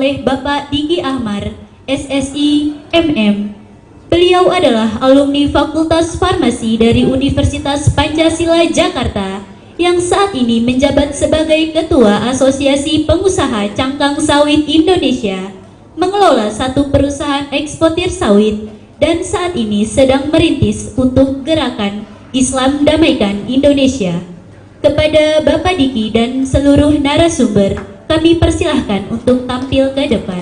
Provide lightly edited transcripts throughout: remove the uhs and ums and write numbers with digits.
oleh Bapak Diki Ahmar, SSI, MM. Beliau adalah alumni Fakultas Farmasi dari Universitas Pancasila Jakarta yang saat ini menjabat sebagai Ketua Asosiasi Pengusaha Cangkang Sawit Indonesia, mengelola satu perusahaan eksportir sawit, dan saat ini sedang merintis untuk gerakan Islam Damaikan Indonesia. Kepada Bapak Diki dan seluruh narasumber, kami persilahkan untuk tampil ke depan.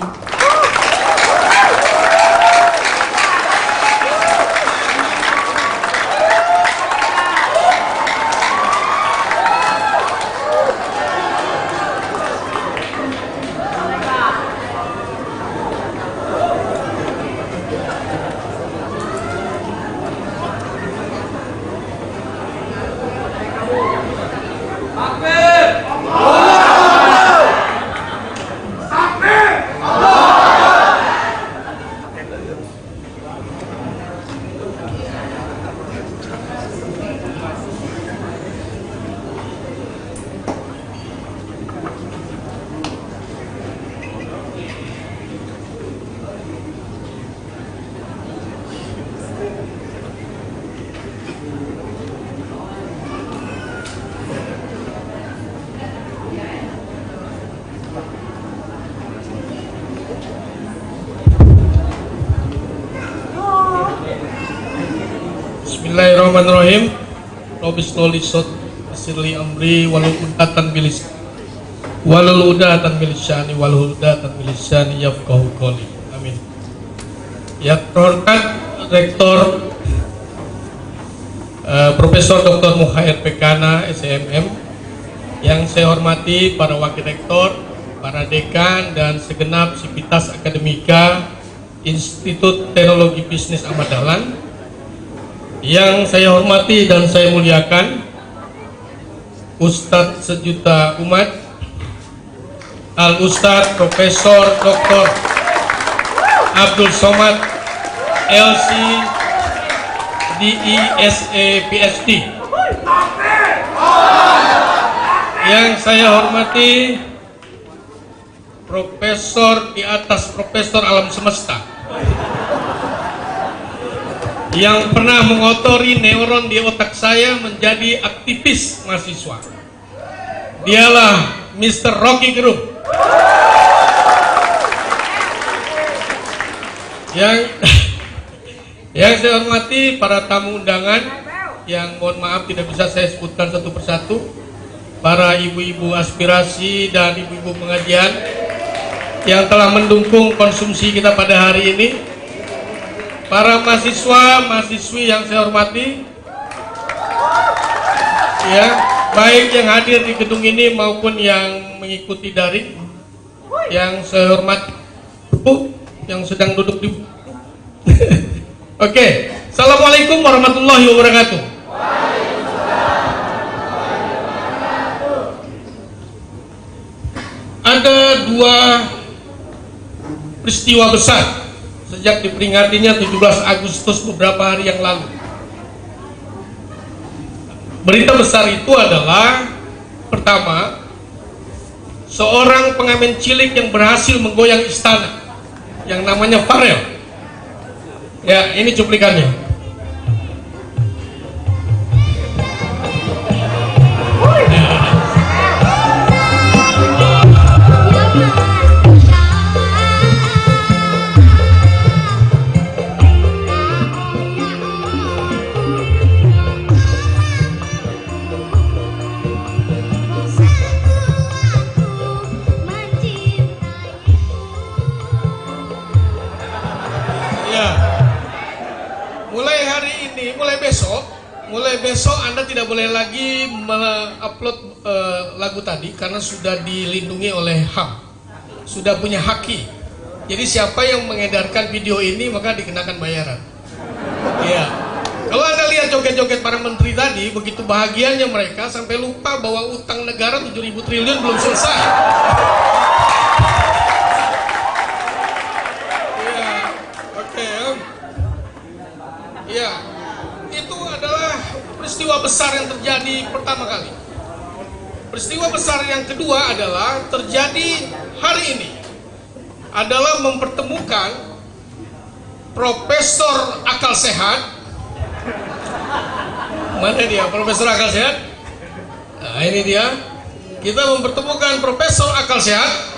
Bismillahirrahmanirrahim. Robis lolisot sirli amri walul udatan bilisani walul udatan bilisani yafqahu qawli. Amin. Yang terhormat Rektor Profesor Dr. Muhair Pekana SMM, yang saya hormati para wakil rektor, para dekan dan segenap sivitas akademika Institut Teknologi Bisnis Ahmad Dahlan, yang saya hormati dan saya muliakan Ustadz sejuta umat, Al-Ustadz Profesor Dr. Abdul Somad LC DISE PhD, yang saya hormati Profesor di atas Profesor Alam Semesta, yang pernah mengotori neuron di otak saya menjadi aktivis mahasiswa. Dialah Mr. Rocky Gerung. Yang saya hormati para tamu undangan, yang mohon maaf tidak bisa saya sebutkan satu persatu, para ibu-ibu aspirasi dan ibu-ibu pengajian yang telah mendukung konsumsi kita pada hari ini, para mahasiswa, mahasiswi yang saya hormati, ya, baik yang hadir di gedung ini maupun yang mengikuti daring, yang saya hormati, yang sedang duduk di Oke. Assalamualaikum warahmatullahi wabarakatuh. Ada dua peristiwa besar sejak diperingatinya 17 Agustus beberapa hari yang lalu. Berita besar itu adalah, pertama, seorang pengamen cilik yang berhasil menggoyang istana yang namanya Farel. Ya, ini cuplikannya. Mulai besok Anda tidak boleh lagi mengupload lagu tadi karena sudah dilindungi oleh HAM, sudah punya haki. Jadi siapa yang mengedarkan video ini maka dikenakan bayaran. Ya, kalau Anda lihat joget-joget para menteri tadi, begitu bahagianya mereka sampai lupa bahwa utang negara 7.000 triliun belum selesai. Ya, oke. Ya, itu adalah peristiwa besar yang terjadi pertama kali. Peristiwa besar yang kedua adalah terjadi hari ini. adalah mempertemukan Profesor Akal Sehat. Mana dia Profesor Akal Sehat? Nah, ini dia. Kita mempertemukan Profesor Akal Sehat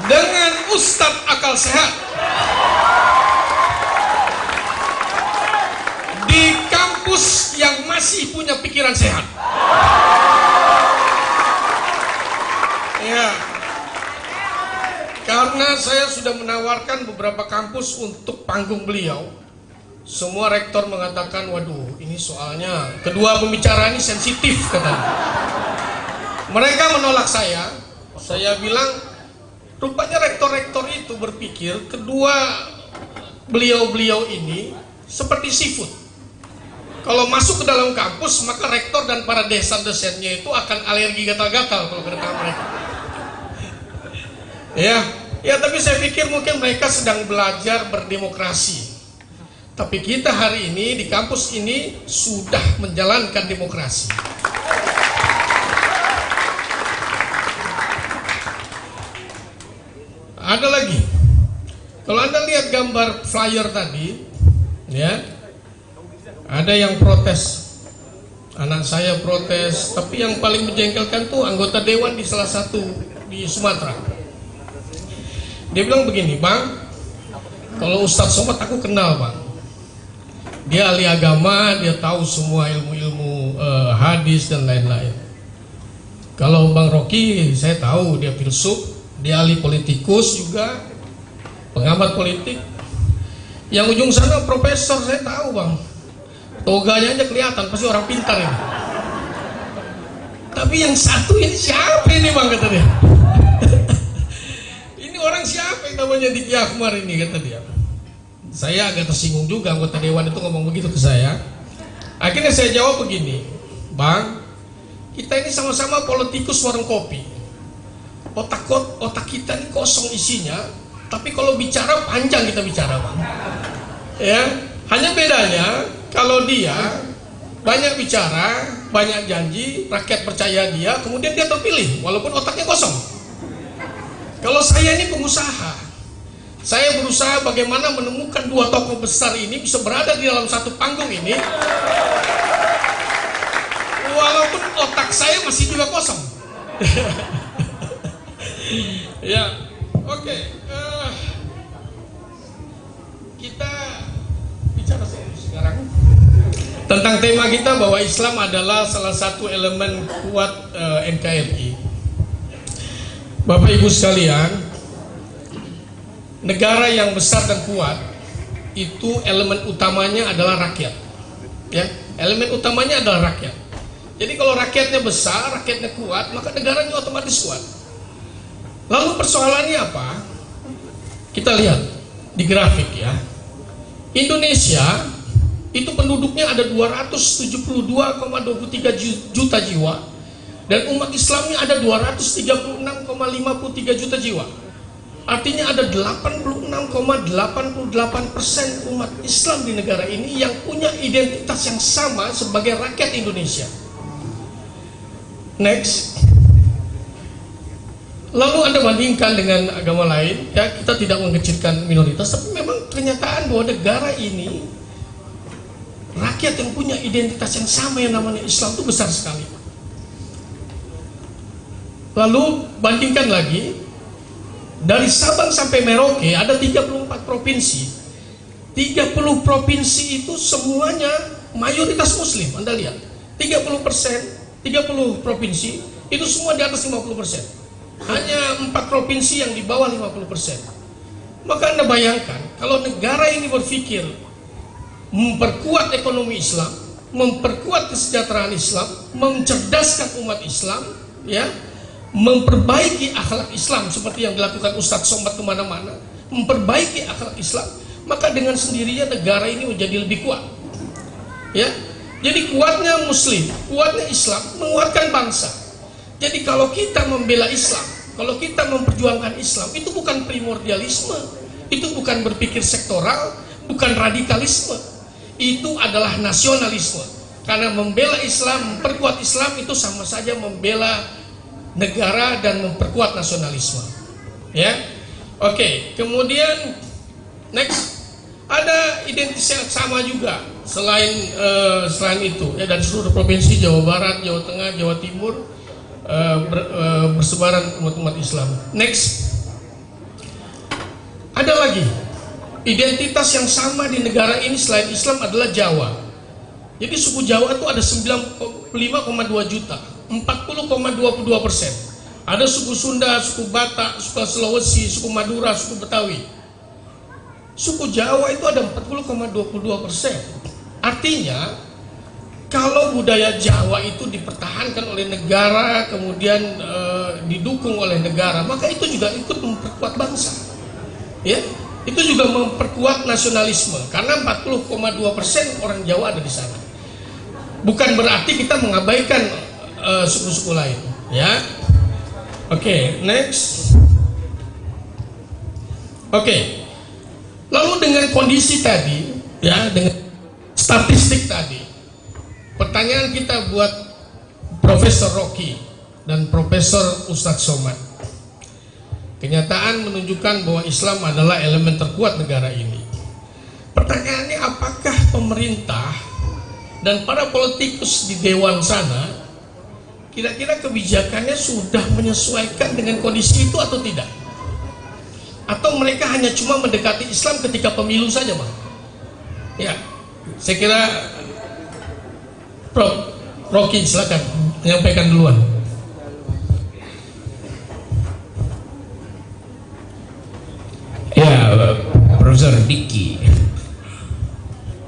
dengan Ustadz Akal Sehat di kampus yang masih punya pikiran sehat. Ya, karena saya sudah menawarkan beberapa kampus untuk panggung beliau. Semua rektor mengatakan, waduh, ini soalnya kedua pembicara ini sensitif, katanya. Mereka menolak saya. Saya bilang, rupanya rektor-rektor itu berpikir kedua beliau-beliau ini seperti seafood. Kalau masuk ke dalam kampus, maka rektor dan para dosennya itu akan alergi gatal-gatal kalau kena mereka. Ya, tapi saya pikir mungkin mereka sedang belajar berdemokrasi. Tapi kita hari ini di kampus ini sudah menjalankan demokrasi. Ada lagi. Kalau Anda lihat gambar flyer tadi, ya, ada yang protes. Anak saya protes, tapi yang paling menjengkelkan tuh anggota dewan di salah satu di Sumatera. Dia bilang begini, Bang, kalau Ustadz Somad aku kenal, Bang. Dia ahli agama, dia tahu semua ilmu-ilmu hadis dan lain-lain. Kalau Bang Rocky, saya tahu dia filsuf, dia ahli politikus juga, pengamat politik. Yang ujung sana profesor, saya tahu, Bang. Toganya aja kelihatan, pasti orang pintar ini. Tapi yang satu ini siapa ini, Bang, kata dia. Ini orang siapa yang namanya Diki Akbar ini, kata dia. Saya agak tersinggung juga, anggota dewan itu ngomong begitu ke saya. Akhirnya saya jawab begini, Bang, kita ini sama-sama politikus warung kopi. Otak kita ini kosong isinya, tapi kalau bicara panjang kita bicara, Bang. Ya, hanya bedanya kalau dia banyak bicara, banyak janji, rakyat percaya dia, kemudian dia terpilih walaupun otaknya kosong. Kalau saya ini pengusaha, saya berusaha bagaimana menemukan dua tokoh besar ini bisa berada di dalam satu panggung ini, walaupun otak saya masih juga kosong. Ya, oke. Kita bicara sekarang tentang tema kita bahwa Islam adalah salah satu elemen kuat NKRI. Bapak Ibu sekalian, negara yang besar dan kuat itu elemen utamanya adalah rakyat. Ya, elemen utamanya adalah rakyat. Jadi kalau rakyatnya besar, rakyatnya kuat, maka negaranya otomatis kuat. Lalu persoalannya apa? Kita lihat di grafik ya. Indonesia itu penduduknya ada 272,23 juta jiwa dan umat Islamnya ada 236,53 juta jiwa. Artinya ada 86,88% umat Islam di negara ini yang punya identitas yang sama sebagai rakyat Indonesia. Next. Lalu Anda bandingkan dengan agama lain, ya, kita tidak mengecilkan minoritas, tapi memang kenyataan bahwa negara ini rakyat yang punya identitas yang sama yang namanya Islam itu besar sekali. Lalu bandingkan lagi, dari Sabang sampai Merauke ada 34 provinsi. 30 provinsi itu semuanya mayoritas Muslim. Anda lihat, 30 provinsi itu semua di atas 50%. Hanya 4 provinsi yang di bawah 50%. Maka Anda bayangkan, kalau negara ini berpikir memperkuat ekonomi Islam, memperkuat kesejahteraan Islam, mencerdaskan umat Islam, ya, memperbaiki akhlak Islam seperti yang dilakukan Ustadz Somad kemana-mana, memperbaiki akhlak Islam, maka dengan sendirinya negara ini menjadi lebih kuat. Ya, jadi kuatnya Muslim, kuatnya Islam menguatkan bangsa. Jadi kalau kita membela Islam, kalau kita memperjuangkan Islam, itu bukan primordialisme, itu bukan berpikir sektoral, bukan radikalisme, itu adalah nasionalisme. Karena membela Islam, memperkuat Islam itu sama saja membela negara dan memperkuat nasionalisme. Ya, oke. Kemudian next, ada identitas yang sama juga selain itu ya, dan seluruh provinsi Jawa Barat, Jawa Tengah, Jawa Timur bersebaran umat Islam. Next, ada lagi identitas yang sama di negara ini selain Islam adalah Jawa. Jadi suku Jawa itu ada 95,2 juta, 40,22%. Ada suku Sunda, suku Batak, suku Sulawesi, suku Madura, suku Betawi. Suku Jawa itu ada 40,22%. Artinya, kalau budaya Jawa itu dipertahankan oleh negara, kemudian didukung oleh negara, maka itu juga ikut memperkuat bangsa. Ya, itu juga memperkuat nasionalisme karena 40,2% orang Jawa ada di sana. Bukan berarti kita mengabaikan suku-suku lain, ya. Oke, next. Oke. Lalu dengan kondisi tadi, ya, dengan statistik tadi, pertanyaan kita buat Profesor Rocky dan Profesor Ustadz Somad. Kenyataan menunjukkan bahwa Islam adalah elemen terkuat negara ini. Pertanyaannya, apakah pemerintah dan para politikus di dewan sana kira-kira kebijakannya sudah menyesuaikan dengan kondisi itu atau tidak? Atau mereka hanya cuma mendekati Islam ketika pemilu saja, Bang? Ya, saya kira Prof. Rocky silakan menyampaikan duluan. Ya, Profesor Diki,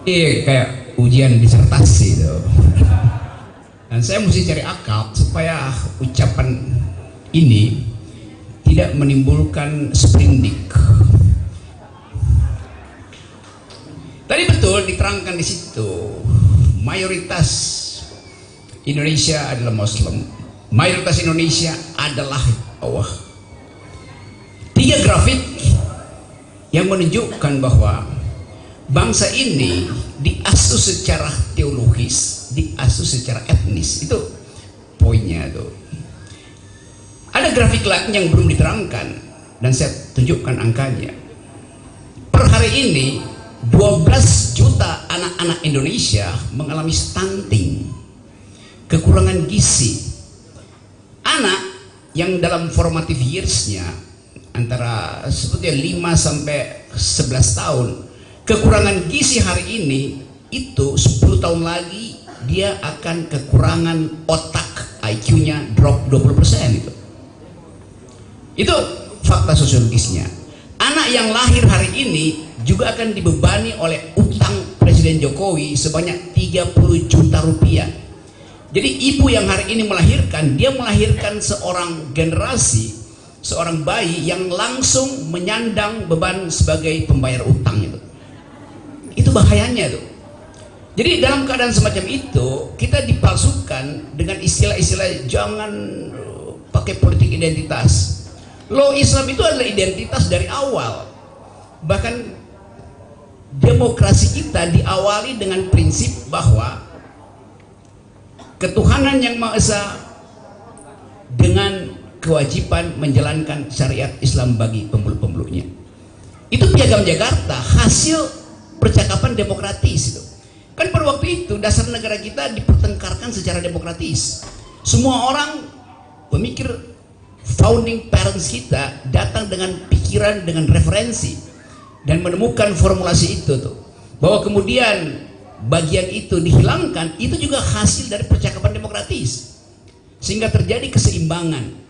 ini kayak ujian disertasi itu. Dan saya mesti cari akal supaya ucapan ini tidak menimbulkan sprindik. Tadi betul diterangkan di situ, mayoritas Indonesia adalah Muslim, mayoritas Indonesia adalah Jawa. 3 grafik yang menunjukkan bahwa bangsa ini diasuh secara teologis, diasuh secara etnis. Itu poinnya tuh. Ada grafik lain yang belum diterangkan dan saya tunjukkan angkanya. Per hari ini 12 juta anak-anak Indonesia mengalami stunting, kekurangan gizi. Anak yang dalam formative years-nya antara sebetulnya 5 sampai 11 tahun, kekurangan gizi hari ini itu 10 tahun lagi dia akan kekurangan otak, IQ-nya drop 20% itu. Itu fakta sosiologisnya. Anak yang lahir hari ini juga akan dibebani oleh utang Presiden Jokowi sebanyak 30 juta rupiah. Jadi ibu yang hari ini melahirkan, dia melahirkan seorang generasi, seorang bayi yang langsung menyandang beban sebagai pembayar utang itu. Itu bahayanya tuh. Jadi dalam keadaan semacam itu, kita dipalsukan dengan istilah-istilah jangan pakai politik identitas. Loh, Islam itu adalah identitas dari awal. Bahkan demokrasi kita diawali dengan prinsip bahwa ketuhanan yang Maha Esa dengan kewajiban menjalankan syariat Islam bagi pemeluk-pemeluknya. Itu Piagam Jakarta, hasil percakapan demokratis itu. Kan pada waktu itu dasar negara kita dipertengkarkan secara demokratis. Semua orang pemikir founding parents kita datang dengan pikiran, dengan referensi dan menemukan formulasi itu tuh. Bahwa kemudian bagian itu dihilangkan, itu juga hasil dari percakapan demokratis. Sehingga terjadi keseimbangan.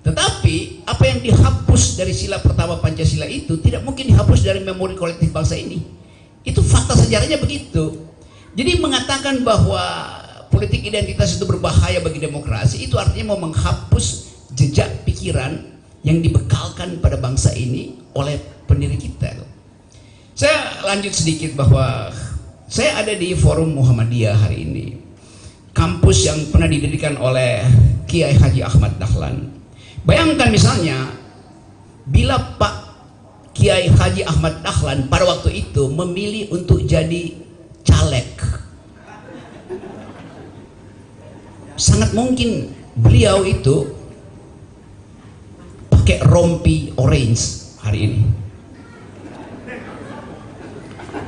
Tetapi apa yang dihapus dari sila pertama Pancasila itu tidak mungkin dihapus dari memori kolektif bangsa ini. Itu fakta sejarahnya begitu. Jadi mengatakan bahwa politik identitas itu berbahaya bagi demokrasi, itu artinya mau menghapus jejak pikiran yang dibekalkan pada bangsa ini oleh pendiri kita. Saya lanjut sedikit bahwa saya ada di Forum Muhammadiyah hari ini, kampus yang pernah didirikan oleh Kiai Haji Ahmad Dahlan. Bayangkan misalnya bila Pak Kiai Haji Ahmad Dahlan pada waktu itu memilih untuk jadi caleg, sangat mungkin beliau itu pakai rompi orange hari ini.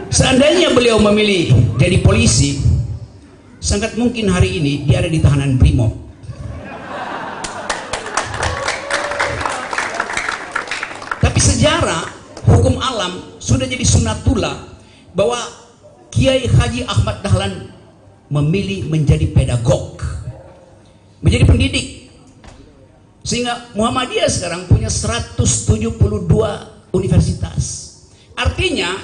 Seandainya beliau memilih jadi polisi, sangat mungkin hari ini dia ada di tahanan Brimob. Tapi sejarah hukum alam sudah jadi sunatullah bahwa Kiai Haji Ahmad Dahlan memilih menjadi pedagog, menjadi pendidik, sehingga Muhammadiyah sekarang punya 172 universitas. Artinya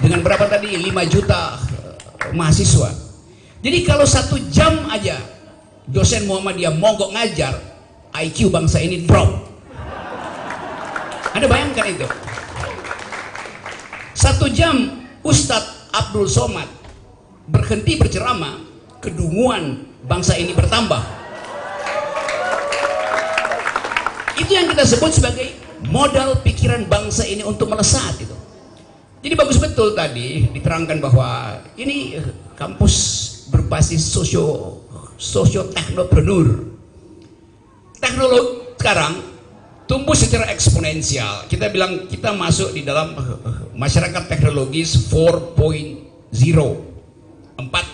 dengan berapa tadi 5 juta mahasiswa. Jadi kalau 1 jam aja dosen Muhammadiyah mogok ngajar, IQ bangsa ini drop. Anda bayangkan itu. 1 jam Ustadz Abdul Somad berhenti berceramah, kedunguan bangsa ini bertambah. Itu yang kita sebut sebagai modal pikiran bangsa ini untuk melesat itu. Jadi bagus betul tadi diterangkan bahwa ini kampus berbasis sosio-teknopreneur. Teknologi sekarang tumbuh secara eksponensial. Kita bilang kita masuk di dalam masyarakat teknologis 4.0. 4.0.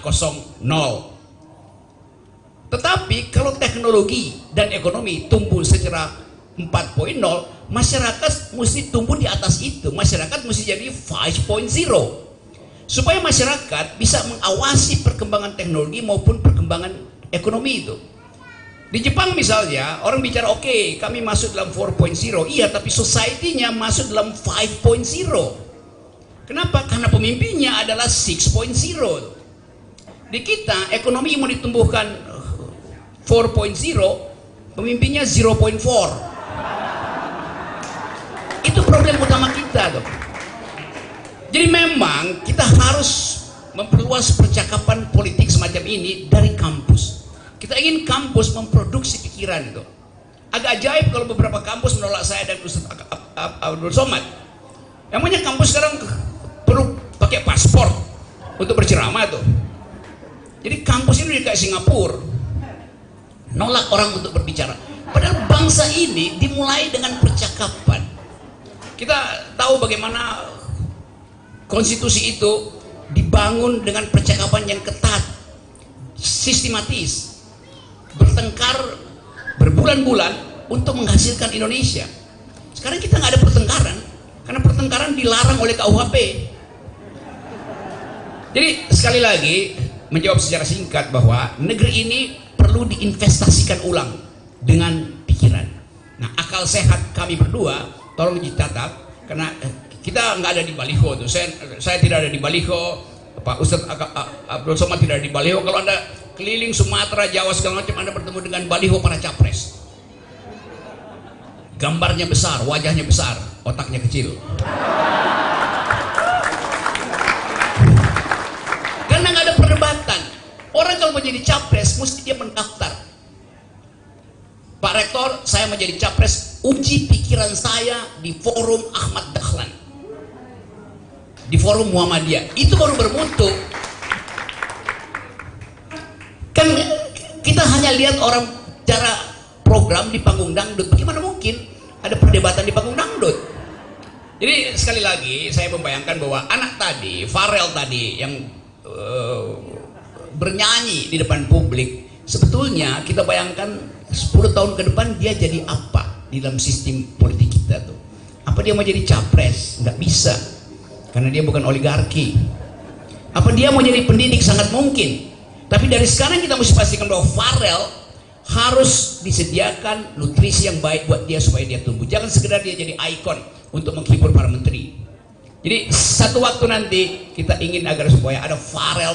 Tetapi kalau teknologi dan ekonomi tumbuh secara 4.0, masyarakat mesti tumbuh di atas itu. Masyarakat mesti jadi 5.0 supaya masyarakat bisa mengawasi perkembangan teknologi maupun perkembangan ekonomi itu. Di Jepang misalnya orang bicara oke, kami masuk dalam 4.0, iya, tapi society-nya masuk dalam 5.0. Kenapa? Karena pemimpinnya adalah 6.0. Di kita ekonomi mau ditumbuhkan 4.0, pemimpinnya 0.4. Itu problem utama kita tuh. Jadi memang kita harus memperluas percakapan politik semacam ini dari kampus. Kita ingin kampus memproduksi pikiran itu. Agak ajaib kalau beberapa kampus menolak saya dan Ustaz Abdul Somad. Emangnya kampus sekarang perlu pakai paspor untuk berceramah tuh. Jadi kampus ini kayak Singapura, nolak orang untuk berbicara. Padahal bangsa ini dimulai dengan percakapan. Kita tahu bagaimana konstitusi itu dibangun dengan percakapan yang ketat, sistematis, bertengkar berbulan-bulan untuk menghasilkan Indonesia. Sekarang kita nggak ada pertengkaran, karena pertengkaran dilarang oleh KUHP. Jadi sekali lagi menjawab secara singkat bahwa negeri ini perlu diinvestasikan ulang dengan pikiran. Nah, akal sehat kami berdua tolong dicatat, karena kita nggak ada di baliho tuh. Saya tidak ada di baliho, Pak Ustadz Abdul Somad tidak ada di baliho. Kalau Anda keliling Sumatera, Jawa segala macam, Anda bertemu dengan baliho para capres. Gambarnya besar, wajahnya besar, otaknya kecil. Karena nggak ada perdebatan. Orang kalau mau jadi capres mesti dia mendaftar. Pak Rektor, saya mau jadi capres, uji pikiran saya di forum Ahmad Dahlan, di forum Muhammadiyah. Itu baru bermutu. Kan kita hanya lihat orang cara program di panggung dangdut. Bagaimana mungkin ada perdebatan di panggung dangdut? Jadi sekali lagi saya membayangkan bahwa anak tadi, Farel tadi yang bernyanyi di depan publik, sebetulnya kita bayangkan 10 tahun ke depan dia jadi apa di dalam sistem politik kita tuh. Apa dia mau jadi capres? Nggak bisa, karena dia bukan oligarki. Apa dia mau jadi pendidik? Sangat mungkin. Tapi dari sekarang kita mesti pastikan bahwa Farel harus disediakan nutrisi yang baik buat dia supaya dia tumbuh. Jangan sekedar dia jadi ikon untuk menghibur para menteri. Jadi satu waktu nanti kita ingin agar supaya ada Farel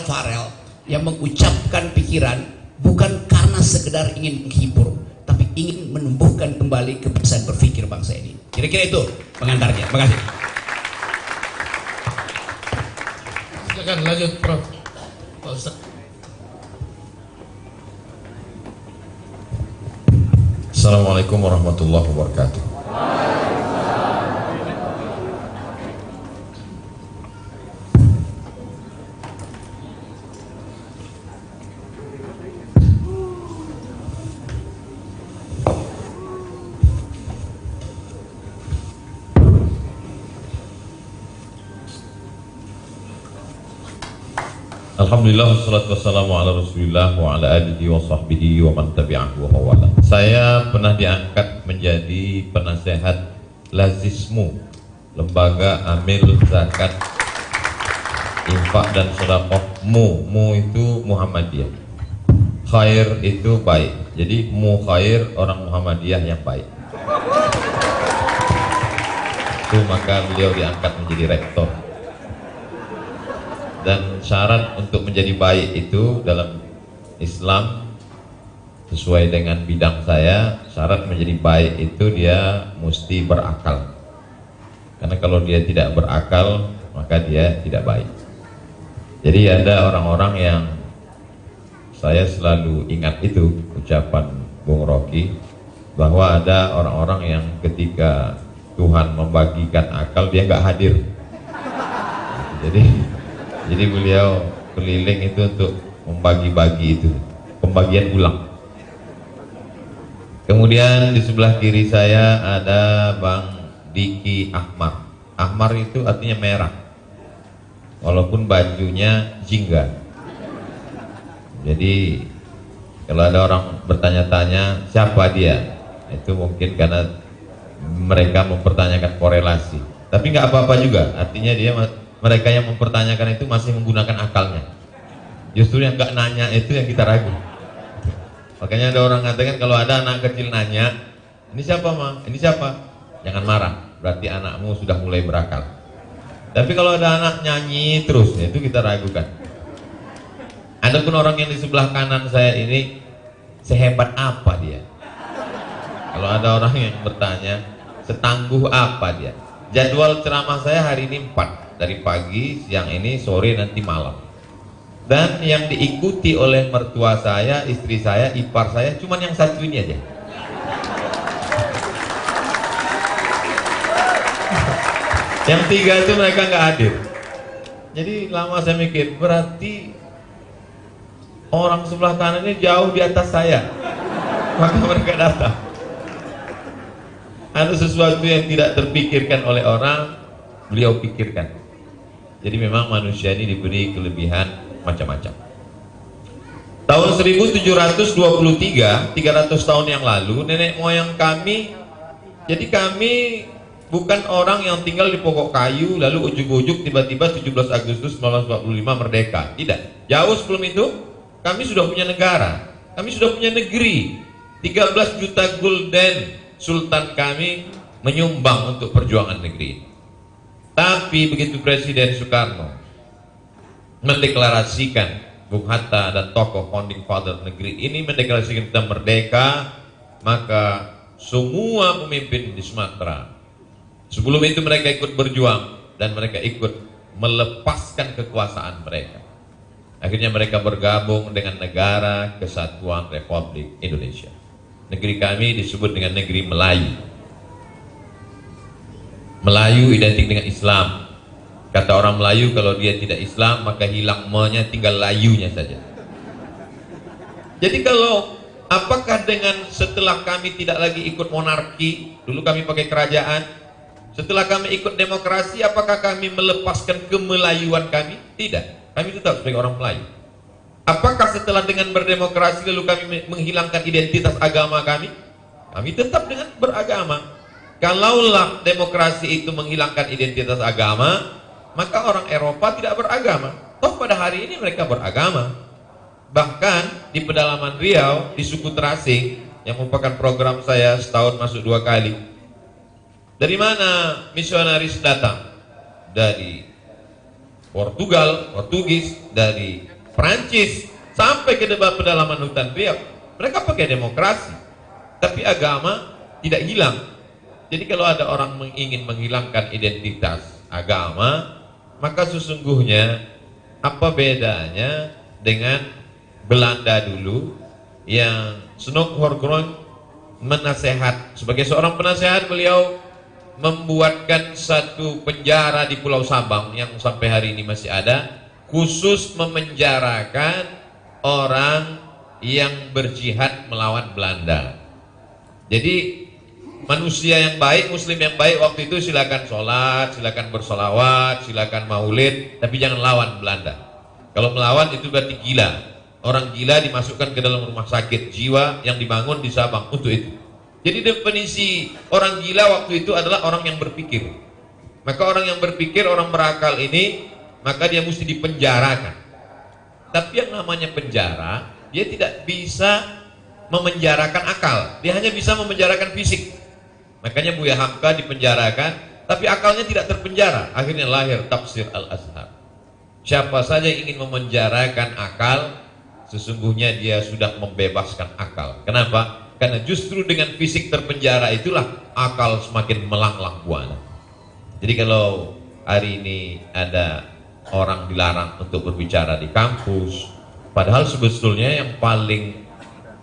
yang mengucapkan pikiran bukan karena sekedar ingin menghibur, tapi ingin menumbuhkan kembali kebiasaan berpikir bangsa ini. Kira-kira itu pengantarnya. Terima kasih. Silakan lanjut, Prof. Pak Ustaz. Assalamualaikum warahmatullahi wabarakatuh. Alhamdulillah wassalatu wassalamu ala Rasulillah wa ala alihi wa sahbihi wa man tabi'ahu wa mawala. Saya pernah diangkat menjadi penasehat Lazismu, Lembaga Amil Zakat Infak dan Sedekah. Mu itu Muhammadiyah, khair itu baik. Jadi mu khair, orang Muhammadiyah yang baik. Itu maka beliau diangkat menjadi rektor. Dan syarat untuk menjadi baik itu dalam Islam sesuai dengan bidang saya, syarat menjadi baik itu dia mesti berakal. Karena kalau dia tidak berakal, maka dia tidak baik. Jadi ada orang-orang yang saya selalu ingat itu ucapan Bung Rocky, bahwa ada orang-orang yang ketika Tuhan membagikan akal dia nggak hadir. Jadi beliau keliling itu untuk membagi-bagi itu, pembagian ulang. Kemudian di sebelah kiri saya ada Bang Diki Ahmar. Ahmar itu artinya merah, walaupun bajunya jingga. Jadi kalau ada orang bertanya-tanya siapa dia, itu mungkin karena mereka mempertanyakan korelasi. Tapi nggak apa-apa juga, artinya mereka yang mempertanyakan itu masih menggunakan akalnya. Justru yang nggak nanya itu yang kita ragu. Makanya ada orang mengatakan kalau ada anak kecil nanya, ini siapa Ma? Ini siapa? Jangan marah, berarti anakmu sudah mulai berakal. Tapi kalau ada anak nyanyi terus, itu kita ragukan. Adapun orang yang di sebelah kanan saya ini, sehebat apa dia? Kalau ada orang yang bertanya, setangguh apa dia? Jadwal ceramah saya hari ini 4. Dari pagi, siang ini, sore, nanti malam. Dan yang diikuti oleh mertua saya, istri saya, ipar saya, cuman yang satu ini aja. Yang 3 itu mereka nggak hadir. Jadi lama saya mikir, berarti orang sebelah kanan ini jauh di atas saya, maka mereka datang. Ada sesuatu yang tidak terpikirkan oleh orang, beliau pikirkan. Jadi memang manusia ini diberi kelebihan macam-macam. Tahun 1723, 300 tahun yang lalu, nenek moyang kami, jadi kami bukan orang yang tinggal di pokok kayu lalu ujuk-ujuk tiba-tiba 17 Agustus 1945 merdeka. Tidak. Jauh sebelum itu kami sudah punya negara, kami sudah punya negeri. 13 juta gulden sultan kami menyumbang untuk perjuangan negeri ini. Tapi begitu Presiden Soekarno mendeklarasikan, Bung Hatta dan tokoh founding father negeri ini mendeklarasikan kita merdeka, maka semua pemimpin di Sumatera sebelum itu mereka ikut berjuang dan mereka ikut melepaskan kekuasaan mereka. Akhirnya mereka bergabung dengan Negara Kesatuan Republik Indonesia. Negeri kami disebut dengan negeri Melayu. Melayu identik dengan Islam. Kata orang Melayu, kalau dia tidak Islam maka hilang me-nya, tinggal layunya saja. Jadi kalau apakah dengan setelah kami tidak lagi ikut monarki, dulu kami pakai kerajaan, setelah kami ikut demokrasi, apakah kami melepaskan kemelayuan kami? Tidak, kami tetap sebagai orang Melayu. Apakah setelah dengan berdemokrasi lalu kami menghilangkan identitas agama kami? Kami tetap dengan beragama. Kalaulah demokrasi itu menghilangkan identitas agama, maka orang Eropa tidak beragama. Toh pada hari ini mereka beragama. Bahkan di pedalaman Riau, di suku Terasing, yang merupakan program saya setahun masuk 2 kali. Dari mana misionaris datang? Dari Portugis, dari Prancis, sampai ke pedalaman hutan Riau. Mereka pakai demokrasi, tapi agama tidak hilang. Jadi kalau ada orang ingin menghilangkan identitas agama, maka sesungguhnya apa bedanya dengan Belanda dulu yang Snoek Horgrond menasehat. Sebagai seorang penasehat, beliau membuatkan satu penjara di Pulau Sabang yang sampai hari ini masih ada, khusus memenjarakan orang yang berjihad melawan Belanda. Jadi manusia yang baik, muslim yang baik waktu itu silakan sholat, silakan bersolawat, silakan maulid, tapi jangan lawan Belanda. Kalau melawan itu berarti gila. Orang gila dimasukkan ke dalam rumah sakit jiwa yang dibangun di Sabang untuk itu. Jadi definisi orang gila waktu itu adalah orang yang berpikir. Maka orang yang berpikir, orang berakal ini, maka dia mesti dipenjarakan. Tapi yang namanya penjara, dia tidak bisa memenjarakan akal. Dia hanya bisa memenjarakan fisik. Makanya Buya Hamka dipenjarakan, tapi akalnya tidak terpenjara. Akhirnya lahir tafsir Al-Azhar. Siapa saja yang ingin memenjarakan akal, sesungguhnya dia sudah membebaskan akal. Kenapa? Karena justru dengan fisik terpenjara itulah akal semakin melanglang buana. Jadi kalau hari ini ada orang dilarang untuk berbicara di kampus, padahal sebetulnya yang paling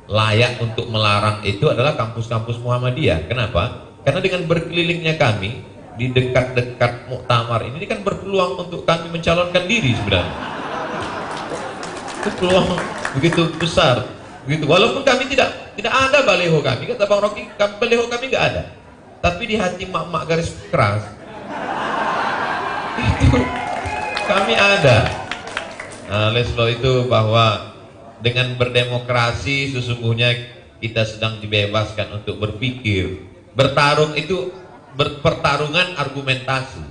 layak untuk melarang itu adalah kampus-kampus Muhammadiyah. Kenapa? Karena dengan berkelilingnya kami di dekat-dekat muktamar ini kan berpeluang untuk kami mencalonkan diri sebenarnya. Itu peluang begitu besar, begitu. Walaupun kami tidak ada baleho kami, kata Bang Rocky, baleho kami nggak ada. Tapi di hati mak-mak garis keras itu kami ada. Nah, oleh sebab itu bahwa dengan berdemokrasi sesungguhnya kita sedang dibebaskan untuk berpikir. Bertarung itu pertarungan argumentasi,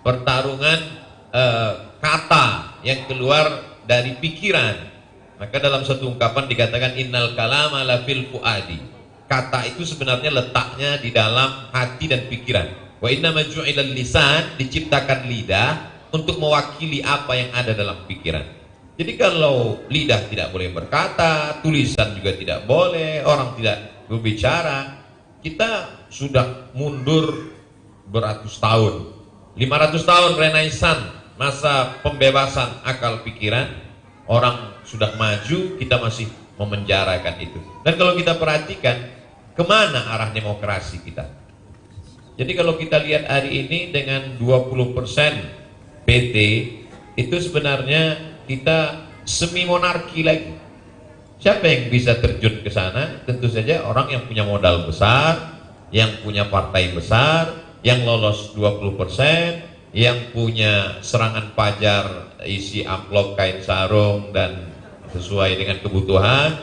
pertarungan kata yang keluar dari pikiran. Maka dalam satu ungkapan dikatakan innal kalama la fil fuadi. Kata itu sebenarnya letaknya di dalam hati dan pikiran. Wa inna ma ju'ilal lisan, diciptakan lidah untuk mewakili apa yang ada dalam pikiran. Jadi kalau lidah tidak boleh berkata, tulisan juga tidak boleh, orang tidak berbicara, kita sudah mundur beratus tahun. 500 tahun Renaissance, masa pembebasan akal pikiran, orang sudah maju, kita masih memenjarakan itu. Dan kalau kita perhatikan, kemana arah demokrasi kita? Jadi kalau kita lihat hari ini dengan 20% PT, itu sebenarnya kita semi monarki lagi. Siapa yang bisa terjun ke sana? Tentu saja orang yang punya modal besar, yang punya partai besar, yang lolos 20%, yang punya serangan pajar isi amplop kain sarung dan sesuai dengan kebutuhan.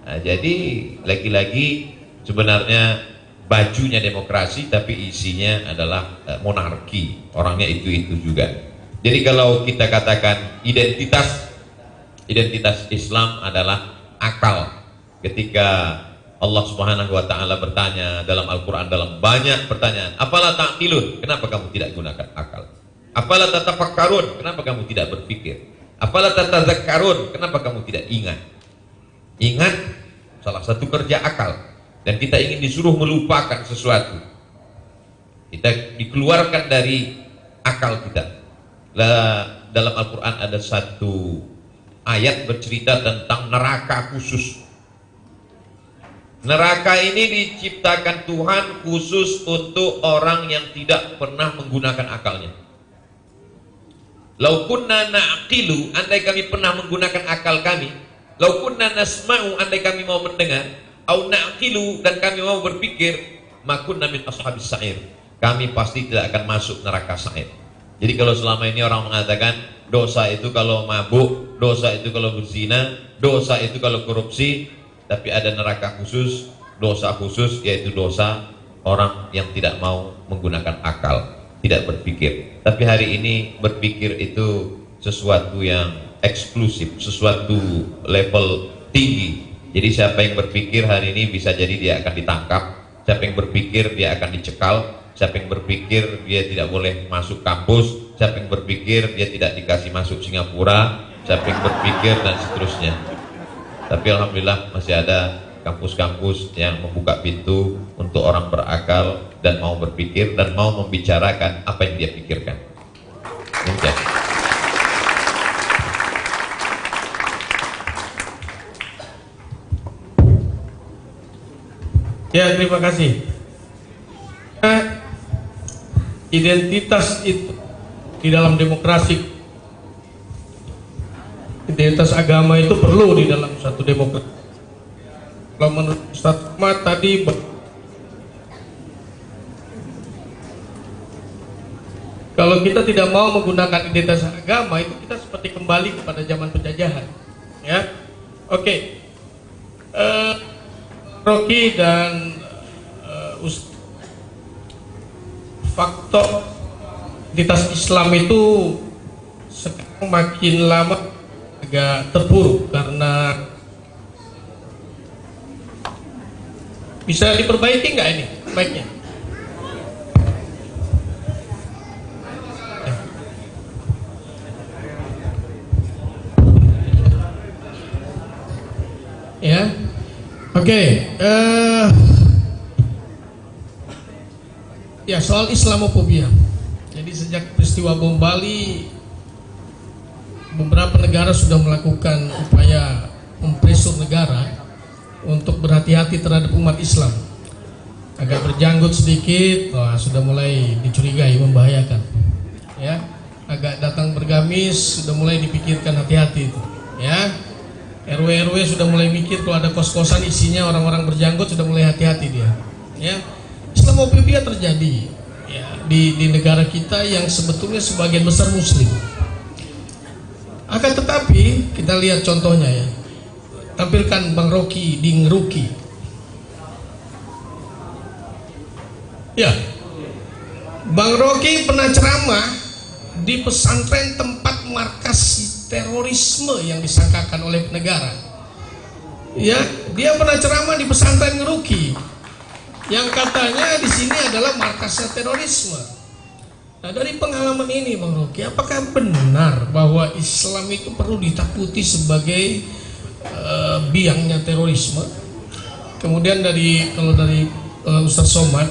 Nah, jadi lagi-lagi sebenarnya bajunya demokrasi tapi isinya adalah monarki, orangnya itu juga. Jadi kalau kita katakan identitas Islam adalah akal. Ketika Allah Subhanahu wa taala bertanya dalam Al-Qur'an, dalam banyak pertanyaan, "Afala ta'qilun?" Kenapa kamu tidak gunakan akal? "Afala tatafakkarun?" Kenapa kamu tidak berpikir? "Afala tatazakkarun?" Kenapa kamu tidak ingat? Ingat salah satu kerja akal. Dan kita ingin disuruh melupakan sesuatu, kita dikeluarkan dari akal kita. Dalam Al-Quran ada satu ayat bercerita tentang neraka khusus. Neraka ini diciptakan Tuhan khusus untuk orang yang tidak pernah menggunakan akalnya. Lau kunna na'qilu, andai kami pernah menggunakan akal kami. Lau kunna nasma'u, andai kami mau mendengar. Au na'qilu, dan kami mau berpikir, makunna min ashabis sa'ir, kami pasti tidak akan masuk neraka sa'ir. Jadi kalau selama ini orang mengatakan dosa itu kalau mabuk, dosa itu kalau berzina, dosa itu kalau korupsi, tapi ada neraka khusus, dosa khusus, yaitu dosa orang yang tidak mau menggunakan akal, tidak berpikir. Tapi hari ini berpikir itu sesuatu yang eksklusif, sesuatu level tinggi. Jadi siapa yang berpikir hari ini bisa jadi dia akan ditangkap, siapa yang berpikir dia akan dicekal, siapa yang berpikir dia tidak boleh masuk kampus, siapa yang berpikir dia tidak dikasih masuk Singapura, siapa yang berpikir dan seterusnya. Tapi alhamdulillah masih ada kampus-kampus yang membuka pintu untuk orang berakal dan mau berpikir dan mau membicarakan apa yang dia pikirkan. Mungkin. Ya, terima kasih. Identitas itu di dalam demokrasi, identitas agama itu perlu di dalam satu demokrasi. Kalau menurut Ustaz Ahmad tadi, Kalau kita tidak mau menggunakan identitas agama, itu kita seperti kembali kepada zaman penjajahan. Ya, oke. Rocky dan faktor identitas Islam itu sekarang makin lama agak terpuruk karena bisa diperbaiki nggak ini baiknya? Ya, oke. Ya, soal Islamofobia. Jadi sejak peristiwa bom Bali, beberapa negara sudah melakukan upaya mempresur negara untuk berhati-hati terhadap umat Islam. Agak berjanggut sedikit, wah, sudah mulai dicurigai membahayakan. Ya, agak datang bergamis, sudah mulai dipikirkan hati-hati itu. Ya, RW sudah mulai mikir kalau ada kos-kosan isinya orang-orang berjanggut, sudah mulai hati-hati dia. Ya, Islamofobia terjadi ya, di negara kita yang sebetulnya sebagian besar Muslim. Akan tetapi kita lihat contohnya ya, tampilkan Bang Rocky di Ngeruki. Ya, Bang Rocky pernah ceramah di pesantren tempat markas terorisme yang disangkakan oleh negara. Ya, dia pernah ceramah di pesantren Ngeruki yang katanya di sini adalah markasnya terorisme. Nah, dari pengalaman ini Bang Rocky, apakah benar bahwa Islam itu perlu ditakuti sebagai biangnya terorisme? Kemudian kalau dari Ustadz Somad,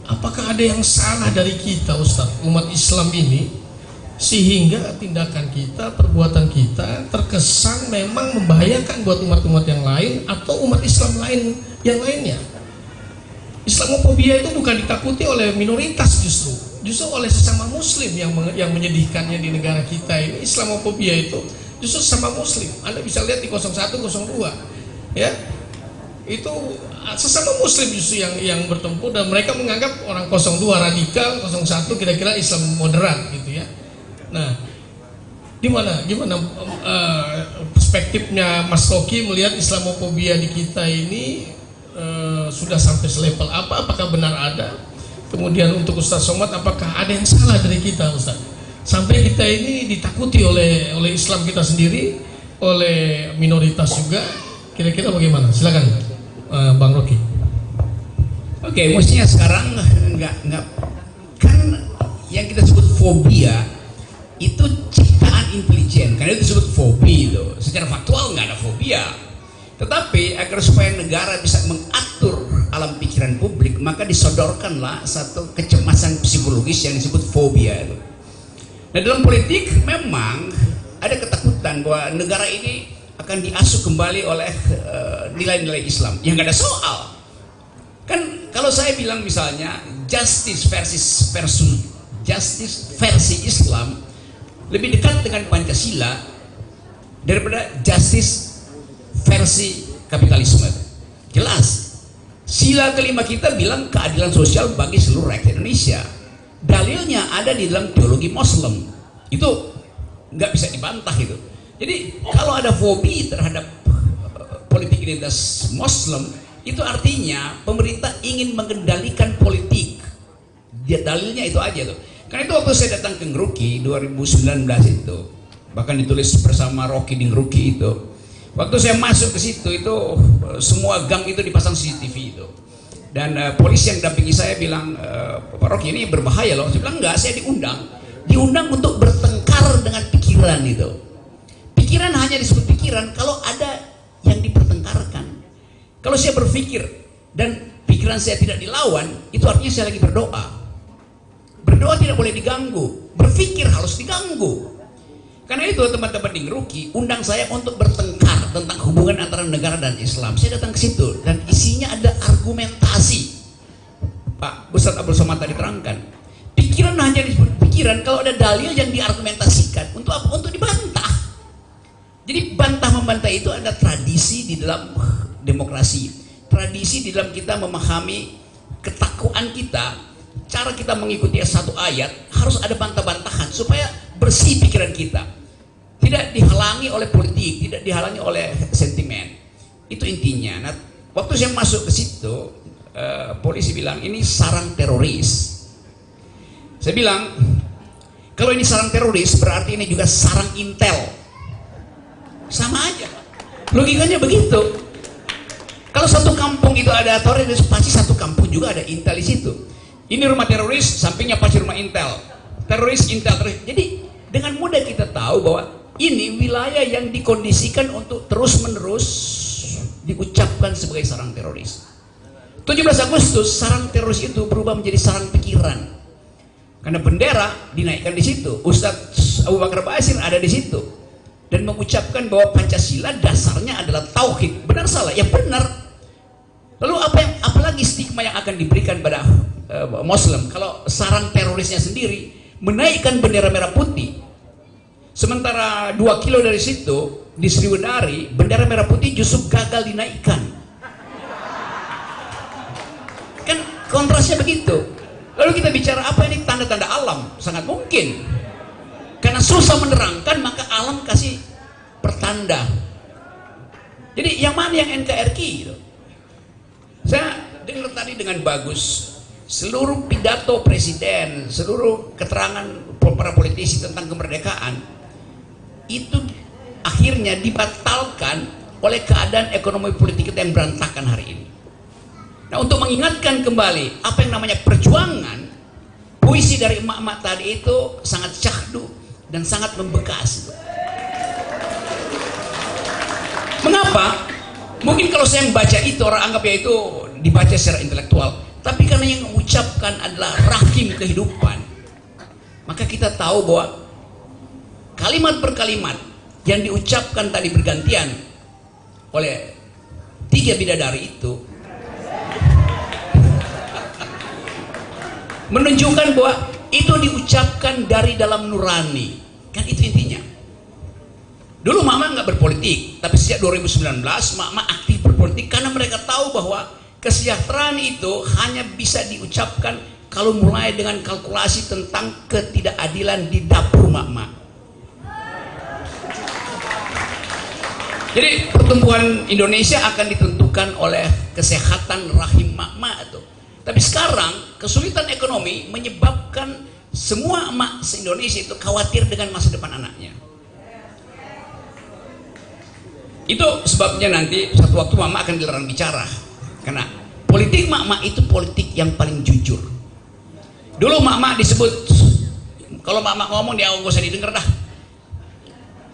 apakah ada yang salah dari kita Ustadz, umat Islam ini, sehingga tindakan kita, perbuatan kita terkesan memang membahayakan buat umat-umat yang lain atau umat Islam lain yang lainnya? Islamofobia itu bukan ditakuti oleh minoritas, justru oleh sesama Muslim yang menyedihkannya di negara kita ini. Islamofobia itu justru sesama Muslim. Anda bisa lihat di 01, 02, ya, itu sesama Muslim justru yang bertempur, dan mereka menganggap orang 02 radikal, 01 kira-kira Islam moderat gitu ya. Nah, gimana perspektifnya Mas Rocky melihat Islamofobia di kita ini sudah sampai selevel apa? Apakah benar ada? Kemudian untuk Ustadz Somad, apakah ada yang salah dari kita Ustadz? Sampai kita ini ditakuti oleh Islam kita sendiri, oleh minoritas juga. Kira-kira bagaimana? Silakan Bang Rocky. Oke, mestinya sekarang nggak kan yang kita sebut fobia itu ciptaan intelijen, karena itu disebut fobi itu. Secara faktual nggak ada fobia, tetapi agar supaya negara bisa mengatur alam pikiran publik, maka disodorkanlah satu kecemasan psikologis yang disebut fobia itu. Nah, dalam politik memang ada ketakutan bahwa negara ini akan diasuh kembali oleh nilai-nilai Islam. Yang nggak ada soal. Kan kalau saya bilang misalnya justice versi Islam lebih dekat dengan Pancasila daripada justice versi kapitalisme. Jelas. Sila kelima kita bilang keadilan sosial bagi seluruh rakyat Indonesia. Dalilnya ada di dalam teologi Muslim. Itu nggak bisa dibantah itu. Jadi kalau ada fobi terhadap politik identitas Muslim, itu artinya pemerintah ingin mengendalikan politik. Dalilnya itu aja tuh. Karena itu waktu saya datang ke Ngeruki 2019 itu, bahkan ditulis bersama Rocky di Ngeruki itu. Waktu saya masuk ke situ itu semua gang itu dipasang CCTV itu. Dan polisi yang dampingi saya bilang, Pak Rocky ini berbahaya loh. Saya bilang enggak, saya diundang untuk bertengkar dengan pikiran itu. Pikiran hanya disebut pikiran kalau ada yang dipertengkarkan. Kalau saya berpikir dan pikiran saya tidak dilawan, itu artinya saya lagi berdoa. Berdoa tidak boleh diganggu, berpikir harus diganggu. Karena itu teman-teman di Ngeruki undang saya untuk bertengkar tentang hubungan antara negara dan Islam. Saya datang ke situ dan isinya ada argumentasi. Pak Ustadz Abdul Somad tadi terangkan, pikiran hanya disebut pikiran kalau ada dalil yang diargumentasikan. Untuk apa? Untuk dibantah. Jadi bantah-membantah itu ada tradisi di dalam demokrasi. Tradisi di dalam kita memahami ketakwaan kita cara kita mengikuti satu ayat harus ada bantah-bantahan supaya bersih pikiran kita, tidak dihalangi oleh politik, tidak dihalangi oleh sentimen. Itu intinya. Nah, waktu saya masuk ke situ, polisi bilang ini sarang teroris. Saya bilang, kalau ini sarang teroris berarti ini juga sarang intel. Sama aja, logikanya begitu. Kalau satu kampung itu ada teroris, pasti satu kampung juga ada intel di situ. Ini rumah teroris, sampingnya pasti rumah intel. Teroris, intel, teroris. Jadi dengan mudah kita tahu bahwa ini wilayah yang dikondisikan untuk terus-menerus diucapkan sebagai sarang teroris. 17 Agustus sarang teroris itu berubah menjadi sarang pikiran. Karena bendera dinaikkan di situ, Ustadz Abu Bakar Basir ada di situ dan mengucapkan bahwa Pancasila dasarnya adalah tauhid. Benar salah? Ya benar. Lalu apalagi stigma yang akan diberikan pada Muslim kalau sarang terorisnya sendiri menaikkan bendera merah putih, sementara 2 kilo dari situ di Sriwedari bendera merah putih justru gagal dinaikkan. Kan kontrasnya begitu. Lalu kita bicara apa ini tanda-tanda alam? Sangat mungkin karena susah menerangkan maka alam kasih pertanda. Jadi yang mana yang NKRI gitu? Saya dengar tadi dengan bagus seluruh pidato presiden, seluruh keterangan para politisi tentang kemerdekaan itu akhirnya dibatalkan oleh keadaan ekonomi politik kita yang berantakan hari ini. Nah, untuk mengingatkan kembali apa yang namanya perjuangan, puisi dari emak-emak tadi itu sangat syahdu dan sangat membekas. Mengapa? Mungkin kalau saya membaca itu orang anggap ya itu dibaca secara intelektual, tapi karena yang mengucapkan adalah rahim kehidupan, maka kita tahu bahwa kalimat per kalimat yang diucapkan tadi bergantian oleh 3 bidadari itu menunjukkan bahwa itu diucapkan dari dalam nurani. Kan itu intinya. Dulu mama nggak berpolitik, tapi sejak 2019 mama aktif berpolitik karena mereka tahu bahwa kesejahteraan itu hanya bisa diucapkan kalau mulai dengan kalkulasi tentang ketidakadilan di dapur mama. Jadi pertumbuhan Indonesia akan ditentukan oleh kesehatan rahim mama itu. Tapi sekarang kesulitan ekonomi menyebabkan semua emak se-Indonesia itu khawatir dengan masa depan anaknya. Itu sebabnya nanti satu waktu mama akan dilarang bicara. Karena politik mama itu politik yang paling jujur. Dulu mama disebut, kalau mama ngomong dia nggak usah didengar dah.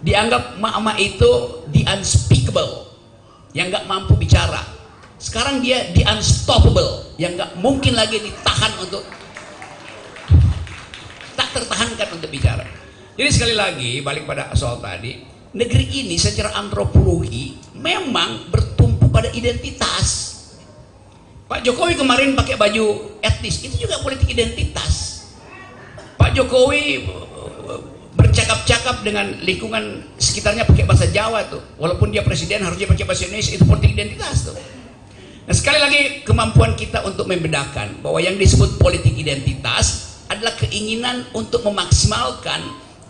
Dianggap mama itu the unspeakable, yang nggak mampu bicara. Sekarang dia the unstoppable, yang nggak mungkin lagi ditahan untuk tak tertahankan untuk bicara. Jadi sekali lagi balik pada soal tadi, negeri ini secara antropologi memang bertumpu pada identitas. Pak Jokowi kemarin pakai baju etnis, itu juga politik identitas. Pak Jokowi bercakap-cakap dengan lingkungan sekitarnya pakai bahasa Jawa tuh, walaupun dia presiden harusnya pakai bahasa Indonesia, itu politik identitas tuh. Nah, sekali lagi kemampuan kita untuk membedakan bahwa yang disebut politik identitas adalah keinginan untuk memaksimalkan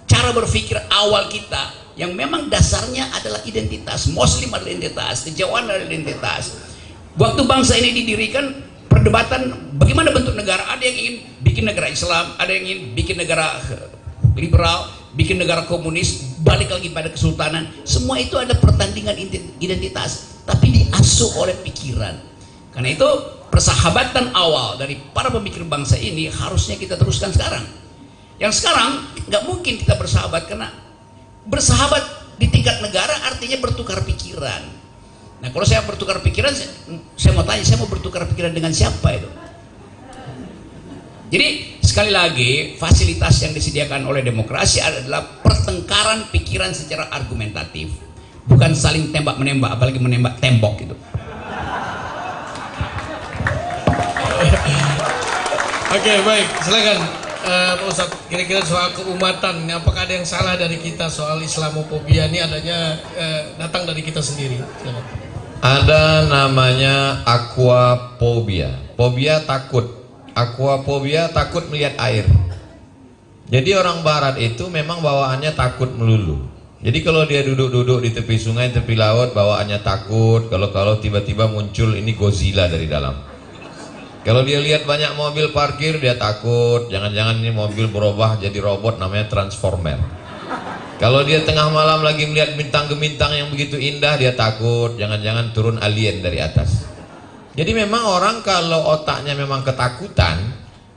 cara berpikir awal kita yang memang dasarnya adalah identitas. Muslim adalah identitas, kejauhan adalah identitas. Waktu bangsa ini didirikan, perdebatan bagaimana bentuk negara, ada yang ingin bikin negara Islam, ada yang ingin bikin negara liberal, bikin negara komunis, balik lagi pada kesultanan. Semua itu ada pertandingan identitas, tapi diasuh oleh pikiran. Karena itu persahabatan awal dari para pemikir bangsa ini harusnya kita teruskan sekarang. Yang sekarang nggak mungkin kita bersahabat, karena bersahabat di tingkat negara artinya bertukar pikiran. Nah, kalau saya bertukar pikiran, saya mau tanya, saya mau bertukar pikiran dengan siapa itu? Jadi sekali lagi fasilitas yang disediakan oleh demokrasi adalah pertengkaran pikiran secara argumentatif, bukan saling tembak menembak, apalagi menembak tembok gitu. Oke, baik, silakan Pak Ustadz. Kira-kira soal keumatan, apakah ada yang salah dari kita soal Islamofobia ini adanya datang dari kita sendiri? Silakan. Ada namanya aquaphobia, fobia takut. Aquaphobia, takut melihat air. Jadi orang barat itu memang bawaannya takut melulu. Jadi kalau dia duduk-duduk di tepi sungai, tepi laut, bawaannya takut. Kalau tiba-tiba muncul ini Godzilla dari dalam. Kalau dia lihat banyak mobil parkir, dia takut. Jangan-jangan ini mobil berubah jadi robot namanya Transformer. Kalau dia tengah malam lagi melihat bintang gemintang yang begitu indah, dia takut. Jangan-jangan turun alien dari atas. Jadi memang orang kalau otaknya memang ketakutan,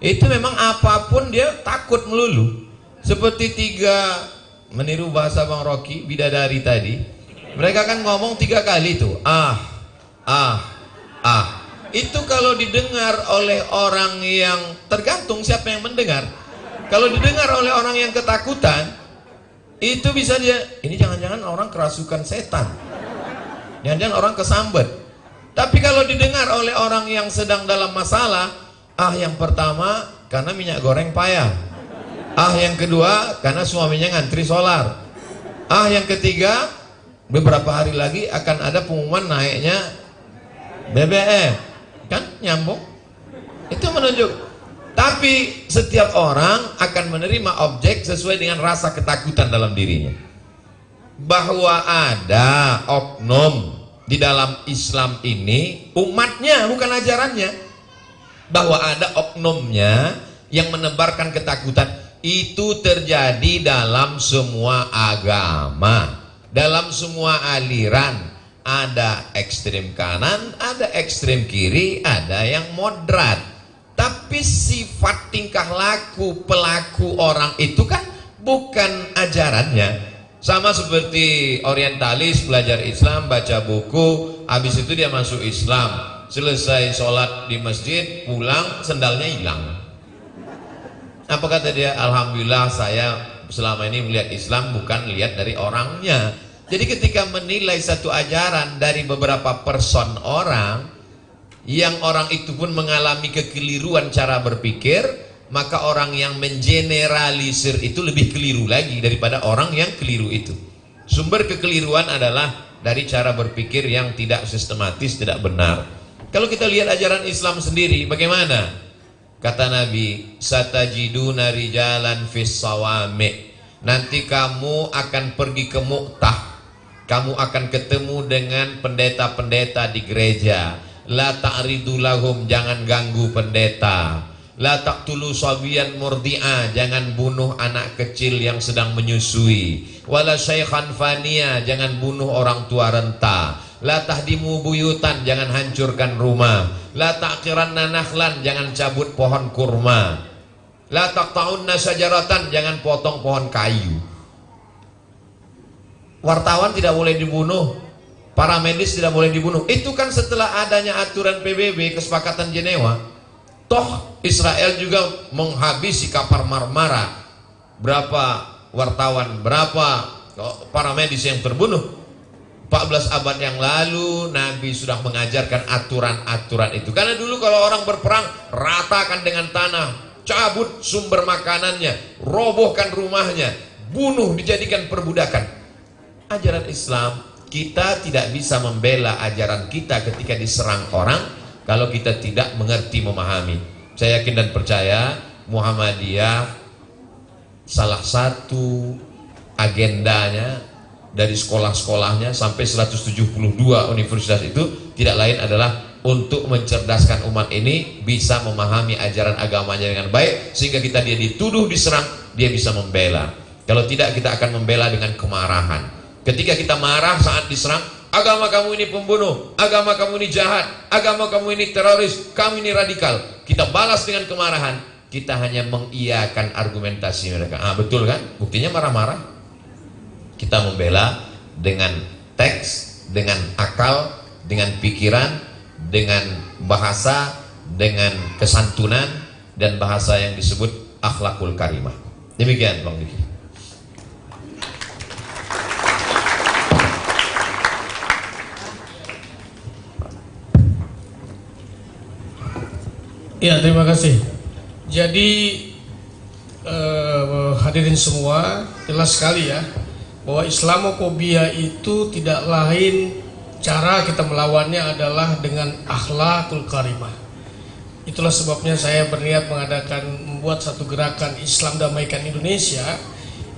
itu memang apapun dia takut melulu. Seperti meniru bahasa Bang Rocky, bidadari tadi, mereka kan ngomong 3 kali tuh, itu kalau didengar oleh orang yang, tergantung siapa yang mendengar. Kalau didengar oleh orang yang ketakutan, itu bisa dia, ini jangan-jangan orang kerasukan setan, jangan-jangan orang kesambet. Tapi kalau didengar oleh orang yang sedang dalam masalah, yang pertama karena minyak goreng payah, yang kedua karena suaminya ngantri solar, yang ketiga beberapa hari lagi akan ada pengumuman naiknya BBM, kan nyambung. Itu menunjuk. Tapi setiap orang akan menerima objek sesuai dengan rasa ketakutan dalam dirinya. Bahwa ada oknum di dalam Islam ini, umatnya bukan ajarannya, bahwa ada oknumnya yang menebarkan ketakutan, itu terjadi dalam semua agama, dalam semua aliran. Ada ekstrem kanan, ada ekstrem kiri, ada yang moderat. Tapi sifat tingkah laku pelaku orang itu kan bukan ajarannya. Sama seperti orientalis, belajar Islam, baca buku, habis itu dia masuk Islam, selesai sholat di masjid, pulang sendalnya hilang. Apa kata dia? Alhamdulillah saya selama ini melihat Islam bukan lihat dari orangnya. Jadi ketika menilai satu ajaran dari beberapa person orang, yang orang itu pun mengalami kekeliruan cara berpikir, maka orang yang mengeneralisir itu lebih keliru lagi daripada orang yang keliru itu. Sumber kekeliruan adalah dari cara berpikir yang tidak sistematis, tidak benar. Kalau kita lihat ajaran Islam sendiri, bagaimana? Kata Nabi, satajiduna rijalan fis sawami. Nanti kamu akan pergi ke Mu'tah, kamu akan ketemu dengan pendeta-pendeta di gereja. La ta'ridu lahum, jangan ganggu pendeta. La taqtulu sabiyan murdi'a, jangan bunuh anak kecil yang sedang menyusui. Wala syaikhan faniya, jangan bunuh orang tua renta. La tahdimu buyutan, jangan hancurkan rumah. La taqiranna nakhlan, jangan cabut pohon kurma. La taqta'unna syajaratan, jangan potong pohon kayu. Wartawan tidak boleh dibunuh, para medis tidak boleh dibunuh. Itu kan setelah adanya aturan PBB, kesepakatan Jenewa. Toh Israel juga menghabisi kapal Marmara. Berapa wartawan, berapa para medis yang terbunuh? 14 abad yang lalu Nabi sudah mengajarkan aturan-aturan itu. Karena dulu kalau orang berperang, ratakan dengan tanah, cabut sumber makanannya, robohkan rumahnya, bunuh, dijadikan perbudakan. Ajaran Islam, kita tidak bisa membela ajaran kita ketika diserang orang kalau kita tidak mengerti, memahami. Saya yakin dan percaya Muhammadiyah salah satu agendanya dari sekolah-sekolahnya sampai 172 universitas itu tidak lain adalah untuk mencerdaskan umat ini bisa memahami ajaran agamanya dengan baik, sehingga dia dituduh, diserang, dia bisa membela. Kalau tidak, kita akan membela dengan kemarahan. Ketika kita marah saat diserang, agama kamu ini pembunuh, agama kamu ini jahat, agama kamu ini teroris, kamu ini radikal, kita balas dengan kemarahan. Kita hanya mengiyakan argumentasi mereka. Betul kan? Buktinya marah-marah. Kita membela dengan teks, dengan akal, dengan pikiran, dengan bahasa, dengan kesantunan, dan bahasa yang disebut akhlakul karimah. Demikian Bang Diki. Ya, terima kasih. Jadi hadirin semua, jelas sekali ya bahwa Islamofobia itu tidak lain, cara kita melawannya adalah dengan akhlakul karimah. Itulah sebabnya saya berniat membuat satu gerakan Islam Damaikan Indonesia.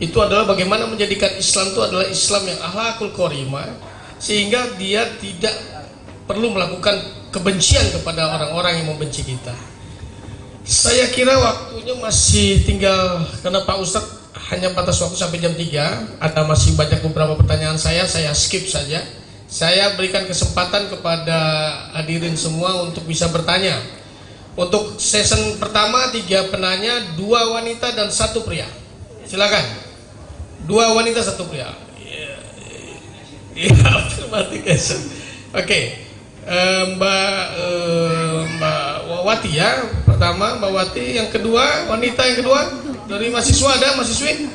Itu adalah bagaimana menjadikan Islam itu adalah Islam yang akhlakul karimah, sehingga dia tidak perlu melakukan kebencian kepada orang-orang yang membenci kita. Saya kira waktunya masih tinggal, karena Pak Ustadz hanya batas waktu sampai jam 3. Ada masih banyak beberapa pertanyaan saya skip saja. Saya berikan kesempatan kepada hadirin semua untuk bisa bertanya. Untuk session pertama 3 penanya, 2 wanita dan 1 pria. Silakan. 2 wanita 1 pria. Iya, afirmatif. Oke. Mbak Wati ya, pertama Mbak Wati, yang kedua wanita yang kedua dari mahasiswa, ada mahasiswi?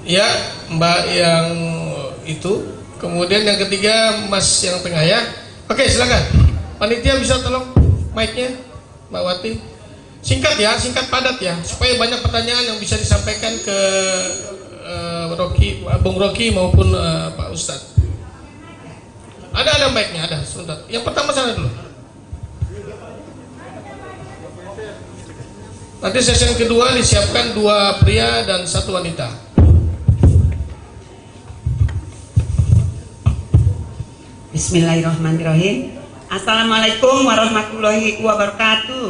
Ya, Mbak yang itu. Kemudian yang ketiga Mas yang tengah ya. Oke, silakan. Panitia bisa tolong mic-nya, Mbak Wati. Singkat ya, singkat padat ya, supaya banyak pertanyaan yang bisa disampaikan ke Bung Rocky maupun Pak Ustadz. Ada mic-nya, ada. Sebentar. Yang pertama sana dulu. Nanti sesi yang kedua disiapkan 2 pria dan 1 wanita. Bismillahirrahmanirrahim. Assalamualaikum warahmatullahi wabarakatuh.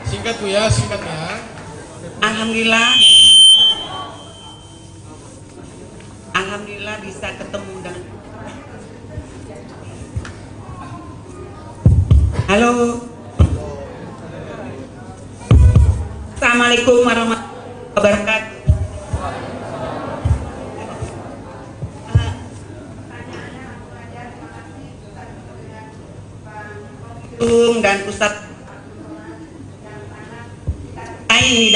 Singkat Bu ya, singkat ya. Alhamdulillah bisa ketemu dengan. Halo. Assalamualaikum warahmatullahi wabarakatuh. Dan Ustadz ini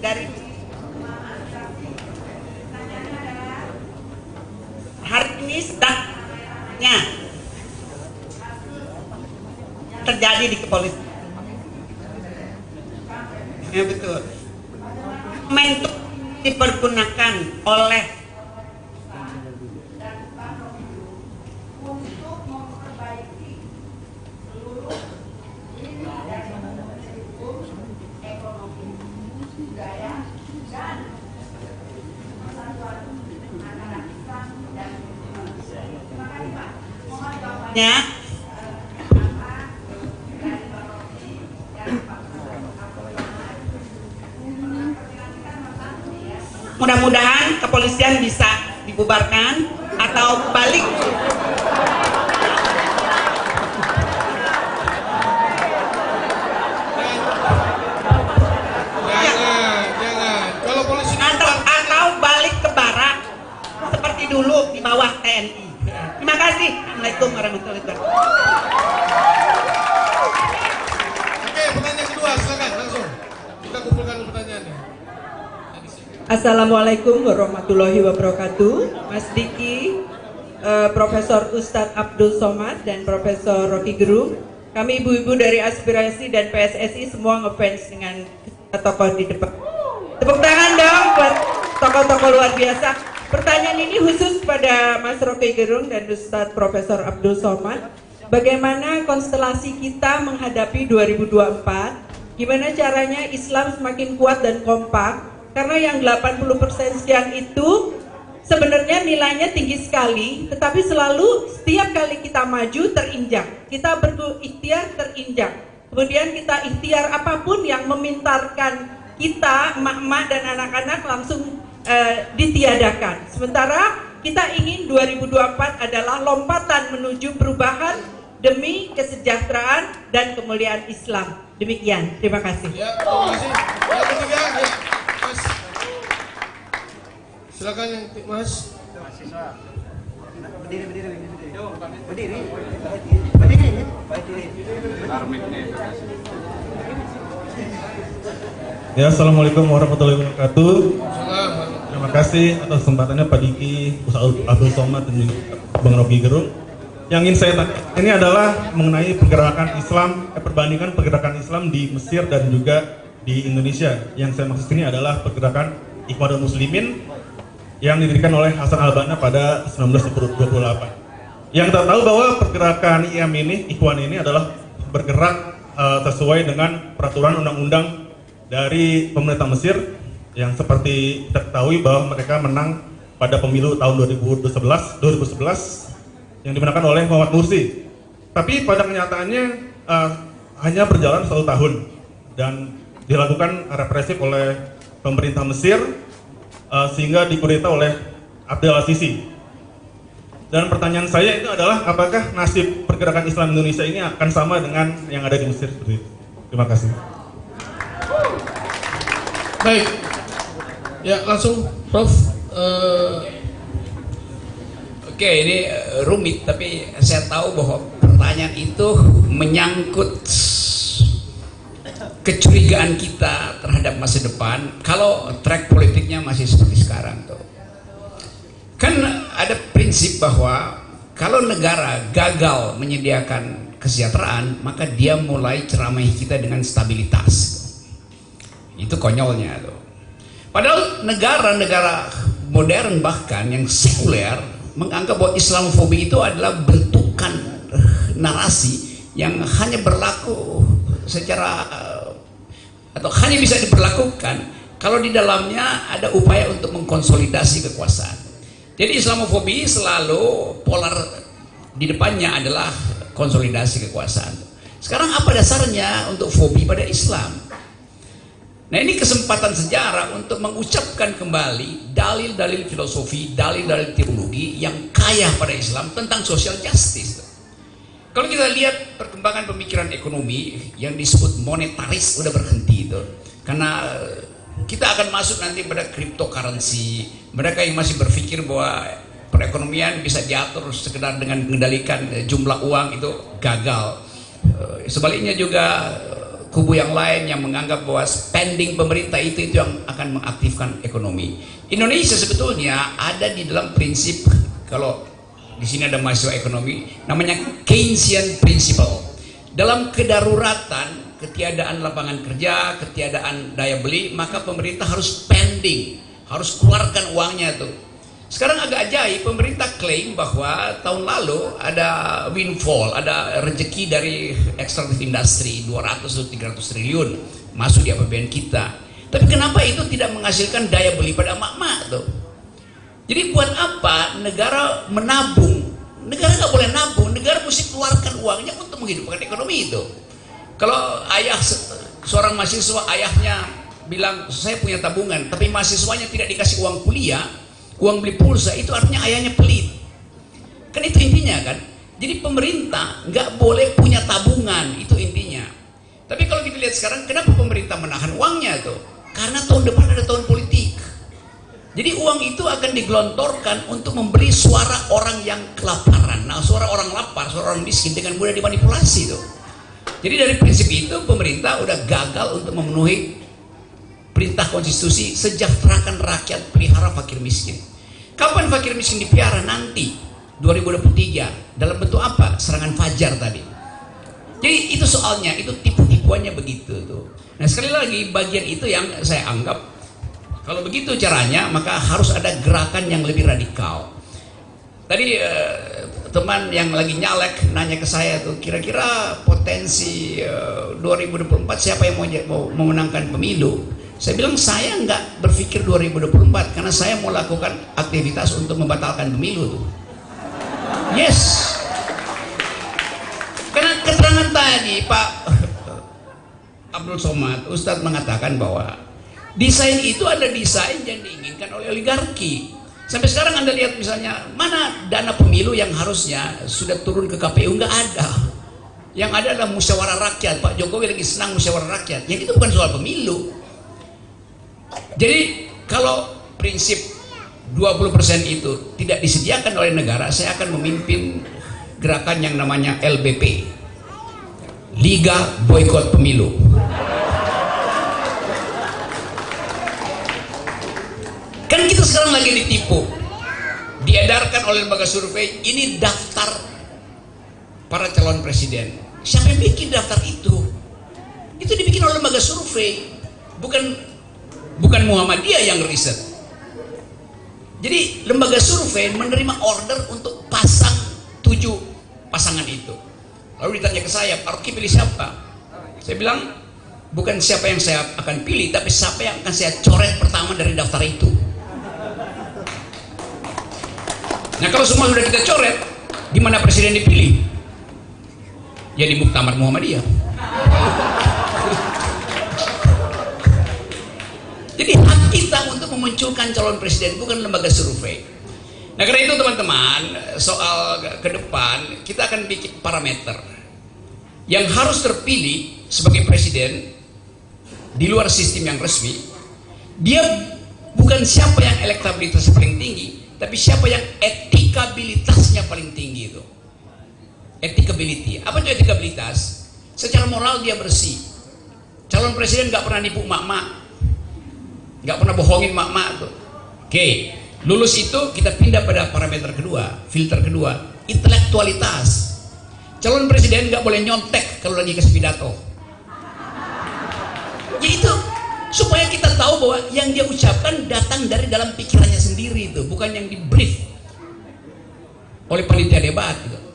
dari hari ini sedangnya terjadi di kepolisian. Ya betul. Momentum dipergunakan oleh mudah-mudahan kepolisian bisa dibubarkan atau balik. Jangan. Kalau polisi atau balik ke barak seperti dulu di bawah TNI. Terima kasih. Assalamualaikum warahmatullahi wabarakatuh. Oke, pertanyaan kedua, silakan langsung. Kita kumpulkan pertanyaannya. Assalamualaikum warahmatullahi wabarakatuh. Mas Diki, Profesor Ustadz Abdul Somad dan Profesor Rocky Gerung. Kami ibu-ibu dari Aspirasi dan PSSI semua ngefans dengan tokoh di depan. Tepuk tangan dong buat tokoh-tokoh luar biasa. Pertanyaan ini khusus pada Mas Rocky Gerung dan Ustadz Profesor Abdul Somad. Bagaimana konstelasi kita menghadapi 2024? Gimana caranya Islam semakin kuat dan kompak? Karena yang 80% sekian itu sebenarnya nilainya tinggi sekali, tetapi selalu setiap kali kita maju terinjak. Kita berikhtiar terinjak. Kemudian kita ikhtiar apapun yang memintarkan kita, emak-emak dan anak-anak langsung ditiadakan. Sementara kita ingin 2024 adalah lompatan menuju perubahan demi kesejahteraan dan kemuliaan Islam. Demikian, terima kasih. Ya, terima kasih. Yang ketiga, ya, Mas. Silakan yang Mas. Ya, assalamualaikum warahmatullahi wabarakatuh. Salam. Terima kasih atas kesempatannya Pak Diki, Ustadz Abdul Somad dan juga Bang Rocky Gerung. Yang ingin saya tanya ini adalah mengenai pergerakan Islam, perbandingan pergerakan Islam di Mesir dan juga di Indonesia. Yang saya maksud ini adalah pergerakan Ikhwanul Muslimin yang didirikan oleh Hasan al-Banna pada 1928. Yang kita tahu bahwa pergerakan Ikhwan ini adalah bergerak sesuai dengan peraturan undang-undang dari pemerintah Mesir yang seperti kita ketahui bahwa mereka menang pada pemilu tahun 2011 yang dimenangkan oleh Muhammad Mursi. Tapi pada kenyataannya hanya berjalan 1 tahun dan dilakukan represif oleh pemerintah Mesir sehingga dikudeta oleh Abdel Al-Sisi. Dan pertanyaan saya itu adalah apakah nasib pergerakan Islam Indonesia ini akan sama dengan yang ada di Mesir seperti itu? Terima kasih. Baik, ya langsung Prof. Oke, ini rumit, tapi saya tahu bahwa pertanyaan itu menyangkut kecurigaan kita terhadap masa depan kalau track politiknya masih seperti sekarang tuh. Kan ada prinsip bahwa kalau negara gagal menyediakan kesejahteraan, maka dia mulai ceramahi kita dengan stabilitas. Itu konyolnya tuh. Padahal negara-negara modern bahkan yang sekuler menganggap bahwa Islamofobi itu adalah bentukan narasi yang hanya berlaku secara atau hanya bisa diberlakukan kalau di dalamnya ada upaya untuk mengkonsolidasi kekuasaan. Jadi Islamofobi selalu polar di depannya adalah konsolidasi kekuasaan. Sekarang apa dasarnya untuk fobi pada Islam? Nah, ini kesempatan sejarah untuk mengucapkan kembali dalil-dalil filosofi, dalil-dalil teologi yang kaya pada Islam tentang social justice. Kalau kita lihat perkembangan pemikiran ekonomi yang disebut monetaris udah berhenti itu, karena kita akan masuk nanti pada cryptocurrency. Mereka yang masih berpikir bahwa perekonomian bisa diatur sekedar dengan mengendalikan jumlah uang itu gagal. Sebaliknya juga kubu yang lain yang menganggap bahwa spending pemerintah itu yang akan mengaktifkan ekonomi. Indonesia sebetulnya ada di dalam prinsip, kalau di sini ada mahasiswa ekonomi, namanya Keynesian principle. Dalam kedaruratan, ketiadaan lapangan kerja, ketiadaan daya beli, maka pemerintah harus spending, harus keluarkan uangnya tuh. Sekarang agak ajaib, pemerintah klaim bahwa tahun lalu ada windfall, ada rezeki dari extractive industry 200 atau 300 triliun masuk di APBN kita. Tapi kenapa itu tidak menghasilkan daya beli pada emak-emak tuh? Jadi buat apa negara menabung? Negara nggak boleh nabung, negara mesti keluarkan uangnya untuk menghidupkan ekonomi itu. Kalau ayah seorang mahasiswa, ayahnya bilang saya punya tabungan, tapi mahasiswanya tidak dikasih uang kuliah, uang beli pulsa, itu artinya ayahnya pelit. Kan itu intinya kan. Jadi pemerintah nggak boleh punya tabungan, itu intinya. Tapi kalau kita lihat sekarang, kenapa pemerintah menahan uangnya tuh? Karena tahun depan ada tahun politik. Jadi uang itu akan digelontorkan untuk membeli suara orang yang kelaparan. Nah, suara orang lapar, suara orang miskin dengan mudah dimanipulasi tuh. Jadi dari prinsip itu pemerintah udah gagal untuk memenuhi perintah konstitusi sejahterakan rakyat, pelihara fakir miskin. Kapan fakir miskin dipelihara? Nanti 2023. Dalam bentuk apa? Serangan fajar tadi. Jadi itu soalnya, itu tipu-tipuannya begitu tuh. Nah, sekali lagi bagian itu yang saya anggap kalau begitu caranya, maka harus ada gerakan yang lebih radikal. Tadi teman yang lagi nyalek nanya ke saya tuh, kira-kira potensi 2024 siapa yang mau memenangkan pemilu? Saya bilang saya nggak berpikir 2024 karena saya mau lakukan aktivitas untuk membatalkan pemilu tuh. Yes. Karena keterangan tadi Pak Abdul Somad, Ustadz mengatakan bahwa desain itu adalah desain yang diinginkan oleh oligarki. Sampai sekarang Anda lihat misalnya, mana dana pemilu yang harusnya sudah turun ke KPU? Nggak ada. Yang ada adalah musyawarah rakyat. Pak Jokowi lagi senang musyawarah rakyat. Yang itu bukan soal pemilu. Jadi kalau prinsip 20% itu tidak disediakan oleh negara, saya akan memimpin gerakan yang namanya LBP, Liga Boykot Pemilu. Kan kita sekarang lagi ditipu, diedarkan oleh lembaga survei, ini daftar para calon presiden. Siapa yang bikin daftar itu? Itu dibikin oleh lembaga survei, bukan Muhammadiyah yang riset. Jadi lembaga survei menerima order untuk pasang 7 pasangan itu. Lalu ditanya ke saya, Pak Rocky pilih siapa? Saya bilang, bukan siapa yang saya akan pilih, tapi siapa yang akan saya coret pertama dari daftar itu. Nah kalau semua sudah kita coret, gimana presiden dipilih? Ya di Muktamar Muhammadiyah. Jadi hak kita untuk memunculkan calon presiden, bukan lembaga survei. Nah karena itu teman-teman, soal ke depan kita akan bikin parameter yang harus terpilih sebagai presiden di luar sistem yang resmi. Dia bukan siapa yang elektabilitasnya paling tinggi, tapi siapa yang etikabilitasnya paling tinggi itu. Etikability. Apa itu etikabilitas? Secara moral dia bersih. Calon presiden nggak pernah nipu mak-mak, nggak pernah bohongin mak-mak tuh. Oke, lulus itu kita pindah pada parameter kedua, filter kedua, intelektualitas. Calon presiden nggak boleh nyontek kalau lagi kasih pidato. Ya itu supaya kita tahu bahwa yang dia ucapkan datang dari dalam pikirannya sendiri itu, bukan yang di brief oleh panitia debat gitu.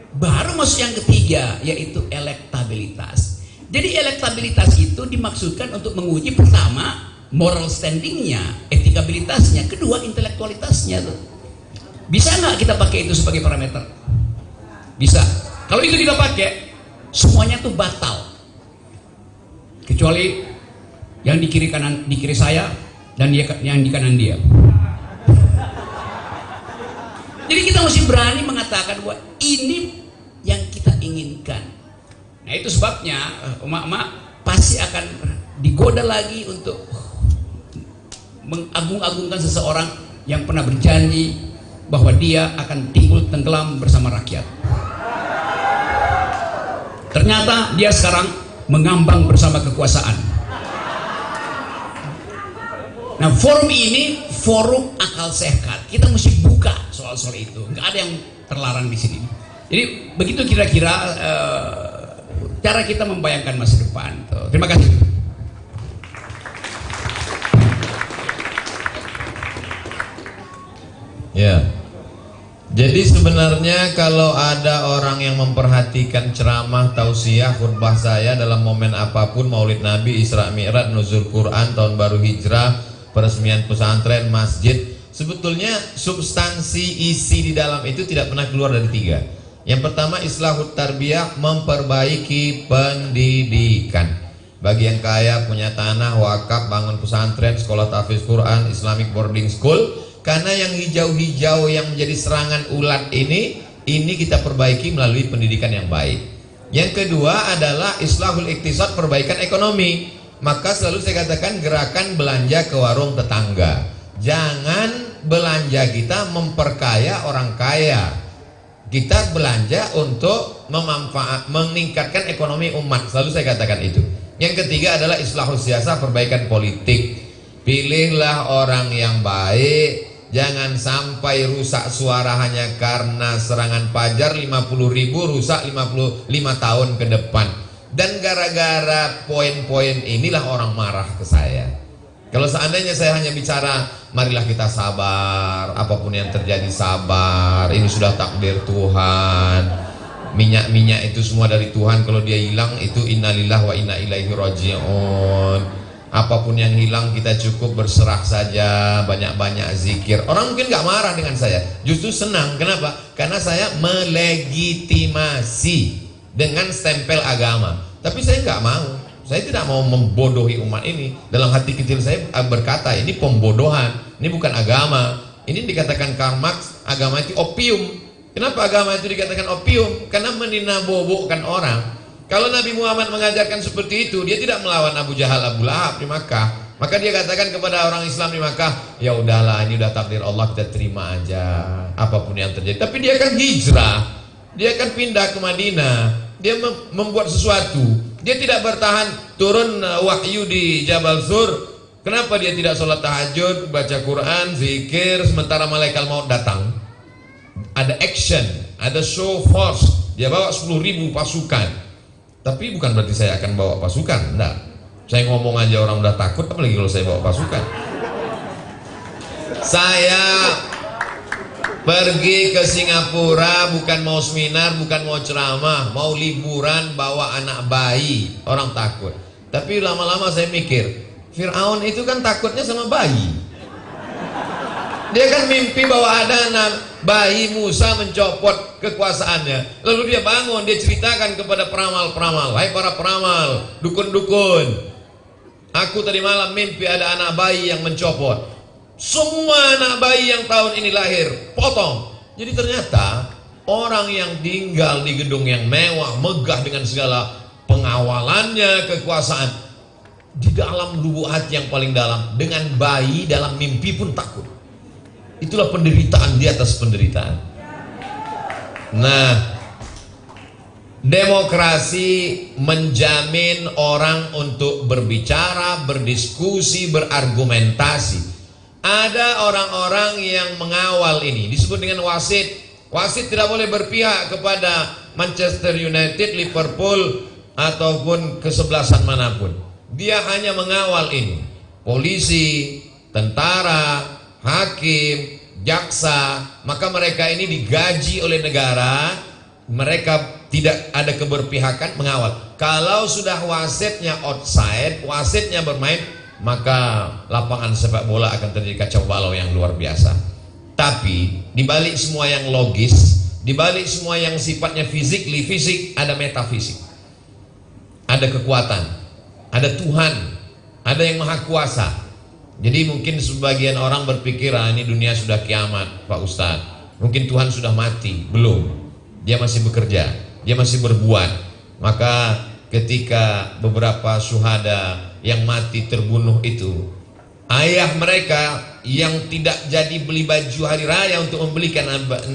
Baru masuk yang ketiga, yaitu elektabilitas. Jadi elektabilitas itu dimaksudkan untuk menguji pertama moral standingnya, etikabilitasnya, kedua intelektualitasnya tuh. Bisa nggak kita pakai itu sebagai parameter? Bisa. Kalau itu kita pakai, semuanya tuh batal. Kecuali yang di kiri kanan, di kiri saya, dan yang di kanan dia. Jadi kita mesti berani mengatakan bahwa ini yang kita inginkan. Nah itu sebabnya emak-emak pasti akan digoda lagi untuk mengagung-agungkan seseorang yang pernah berjanji bahwa dia akan timbul tenggelam bersama rakyat. Ternyata dia sekarang mengambang bersama kekuasaan. Nah forum ini forum akal sehat. Kita mesti buka soal-soal itu. Nggak ada yang terlarang di sini. Jadi begitu kira-kira cara kita membayangkan masa depan. Terima kasih. Ya. Jadi sebenarnya kalau ada orang yang memperhatikan ceramah, tausiah, khutbah saya dalam momen apapun, Maulid Nabi, Isra Mi'raj, Nuzul Quran, Tahun Baru Hijrah, peresmian pesantren, masjid, sebetulnya substansi isi di dalam itu tidak pernah keluar dari 3. Yang pertama, islahut tarbiyah, memperbaiki pendidikan. Bagi yang kaya punya tanah, wakaf, bangun pesantren, sekolah tahfiz Quran, Islamic boarding school. Karena yang hijau-hijau yang menjadi serangan ulat ini kita perbaiki melalui pendidikan yang baik. Yang kedua adalah islahul iktisad, perbaikan ekonomi. Maka selalu saya katakan gerakan belanja ke warung tetangga. Jangan belanja kita memperkaya orang kaya. Kita belanja untuk meningkatkan ekonomi umat. Selalu saya katakan itu. Yang ketiga adalah islahul siasah, perbaikan politik. Pilihlah orang yang baik. Jangan sampai rusak suara hanya karena serangan pajar 50.000, rusak 55 tahun ke depan. Dan gara-gara poin-poin inilah orang marah ke saya. Kalau seandainya saya hanya bicara, marilah kita sabar, apapun yang terjadi sabar, ini sudah takdir Tuhan. Minyak-minyak itu semua dari Tuhan, kalau dia hilang itu innalillahi wa inna ilaihi raji'un. Apapun yang hilang kita cukup berserah saja, banyak-banyak zikir. Orang mungkin gak marah dengan saya, justru senang. Kenapa? Karena saya melegitimasi dengan stempel agama. Tapi saya gak mau. Saya tidak mau membodohi umat ini. Dalam hati kecil saya berkata, ini pembodohan, ini bukan agama. Ini dikatakan Karl Marx, agama itu opium. Kenapa agama itu dikatakan opium? Karena meninabobokan orang. Kalau Nabi Muhammad mengajarkan seperti itu, dia tidak melawan Abu Jahal, Abu Lahab di Makkah. Maka dia katakan kepada orang Islam di Makkah, ya udahlah, ini udah takdir Allah, kita terima aja apapun yang terjadi. Tapi dia akan hijrah, dia akan pindah ke Madinah, dia membuat sesuatu. Dia tidak bertahan turun wahyu di Jabal Sur. Kenapa dia tidak sholat tahajud, baca Quran, zikir, sementara malaikat maut datang? Ada action, ada show force. Dia bawa 10.000 pasukan. Tapi bukan berarti saya akan bawa pasukan, enggak. Saya ngomong aja orang udah takut, apalagi kalau saya bawa pasukan. Saya Pergi ke Singapura bukan mau seminar, bukan mau ceramah, mau liburan bawa anak bayi. Orang takut. Tapi lama-lama saya mikir, Fir'aun itu kan takutnya sama bayi. Dia kan mimpi bahwa ada anak bayi Musa mencopot kekuasaannya. Lalu dia bangun, dia ceritakan kepada peramal-peramal, "Hai para peramal, dukun-dukun, aku tadi malam mimpi ada anak bayi yang mencopot. Semua anak bayi yang tahun ini lahir, potong." Jadi ternyata orang yang tinggal di gedung yang mewah, megah dengan segala pengawalannya, kekuasaan, di dalam lubuk hati yang paling dalam, dengan bayi dalam mimpi pun takut. Itulah penderitaan di atas penderitaan. Nah, demokrasi menjamin orang untuk berbicara, berdiskusi, berargumentasi. Ada orang-orang yang mengawal ini, disebut dengan wasit. Wasit tidak boleh berpihak kepada Manchester United, Liverpool, ataupun kesebelasan manapun. Dia hanya mengawal ini. Polisi, tentara, hakim, jaksa, maka mereka ini digaji oleh negara. Mereka tidak ada keberpihakan, mengawal. Kalau sudah wasitnya outside, wasitnya bermain, maka lapangan sepak bola akan terjadi kacau balau yang luar biasa. Tapi dibalik semua yang logis, dibalik semua yang sifatnya fisik, ada metafisik, ada kekuatan, ada Tuhan, ada yang maha kuasa. Jadi mungkin sebagian orang berpikir, ini dunia sudah kiamat Pak Ustadz, mungkin Tuhan sudah mati. Belum, dia masih bekerja, dia masih berbuat. Maka ketika beberapa syuhada yang mati terbunuh itu, ayah mereka yang tidak jadi beli baju hari raya untuk membelikan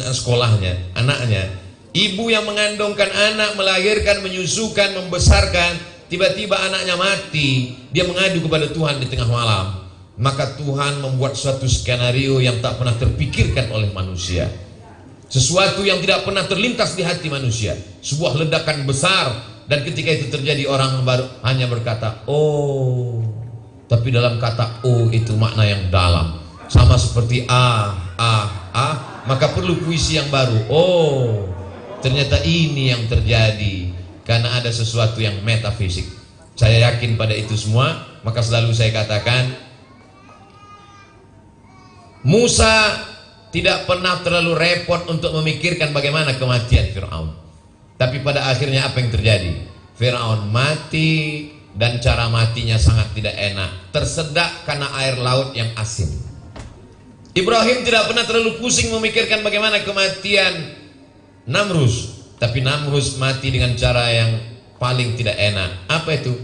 sekolahnya, anaknya, ibu yang mengandungkan anak, melahirkan, menyusukan, membesarkan, tiba-tiba anaknya mati, dia mengadu kepada Tuhan di tengah malam. Maka Tuhan membuat suatu skenario yang tak pernah terpikirkan oleh manusia, sesuatu yang tidak pernah terlintas di hati manusia, sebuah ledakan besar. Dan ketika itu terjadi, orang baru hanya berkata, "Oh." Tapi dalam kata "oh" itu makna yang dalam, sama seperti maka perlu puisi yang baru. Oh, ternyata ini yang terjadi karena ada sesuatu yang metafisik. Saya yakin pada itu semua. Maka selalu saya katakan, Musa tidak pernah terlalu repot untuk memikirkan bagaimana kematian Fir'aun. Tapi pada akhirnya apa yang terjadi? Fir'aun mati, dan cara matinya sangat tidak enak, tersedak karena air laut yang asin. Ibrahim tidak pernah terlalu pusing memikirkan bagaimana kematian Namrus, tapi Namrus mati dengan cara yang paling tidak enak. Apa itu?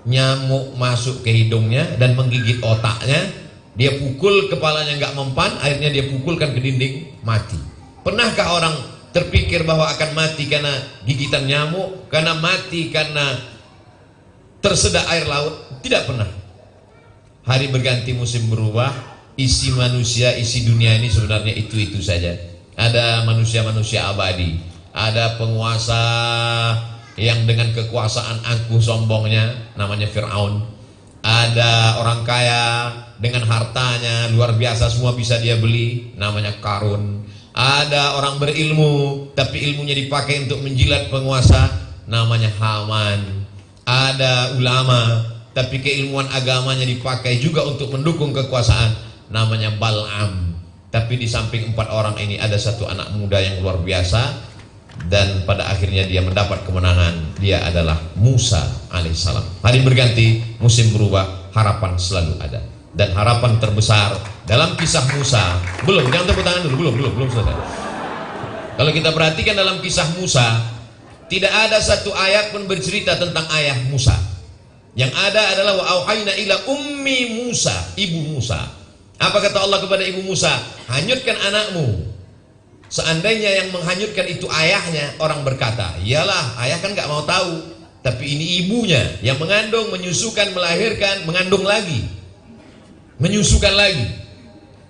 Nyamuk masuk ke hidungnya dan menggigit otaknya. Dia pukul, kepalanya nggak mempan, akhirnya dia pukulkan ke dinding, mati. Pernahkah orang terpikir bahwa akan mati karena gigitan nyamuk, karena mati karena tersedak air laut? Tidak pernah. Hari berganti, musim berubah, isi manusia, isi dunia ini sebenarnya itu-itu saja. Ada manusia-manusia abadi, ada penguasa yang dengan kekuasaan angkuh sombongnya, namanya Fir'aun. Ada orang kaya dengan hartanya luar biasa, semua bisa dia beli, namanya Karun. Ada orang berilmu tapi ilmunya dipakai untuk menjilat penguasa, namanya Haman. Ada ulama tapi keilmuan agamanya dipakai juga untuk mendukung kekuasaan, namanya Bal'am. Tapi di samping 4 orang ini ada satu anak muda yang luar biasa, dan pada akhirnya dia mendapat kemenangan. Dia adalah Musa alaihissalam. Hari berganti, musim berubah, harapan selalu ada. Dan harapan terbesar dalam kisah Musa, jangan tepuk tangan dulu, belum selesai. Kalau kita perhatikan dalam kisah Musa, tidak ada satu ayat pun bercerita tentang ayah Musa. Yang ada adalah wa auhayna ila ummi Musa, ibu Musa. Apa kata Allah kepada ibu Musa? Hanyutkan anakmu. Seandainya yang menghanyutkan itu ayahnya, orang berkata, iyalah, ayah kan gak mau tahu. Tapi ini ibunya yang mengandung, menyusukan, melahirkan, mengandung lagi, menyusukan lagi.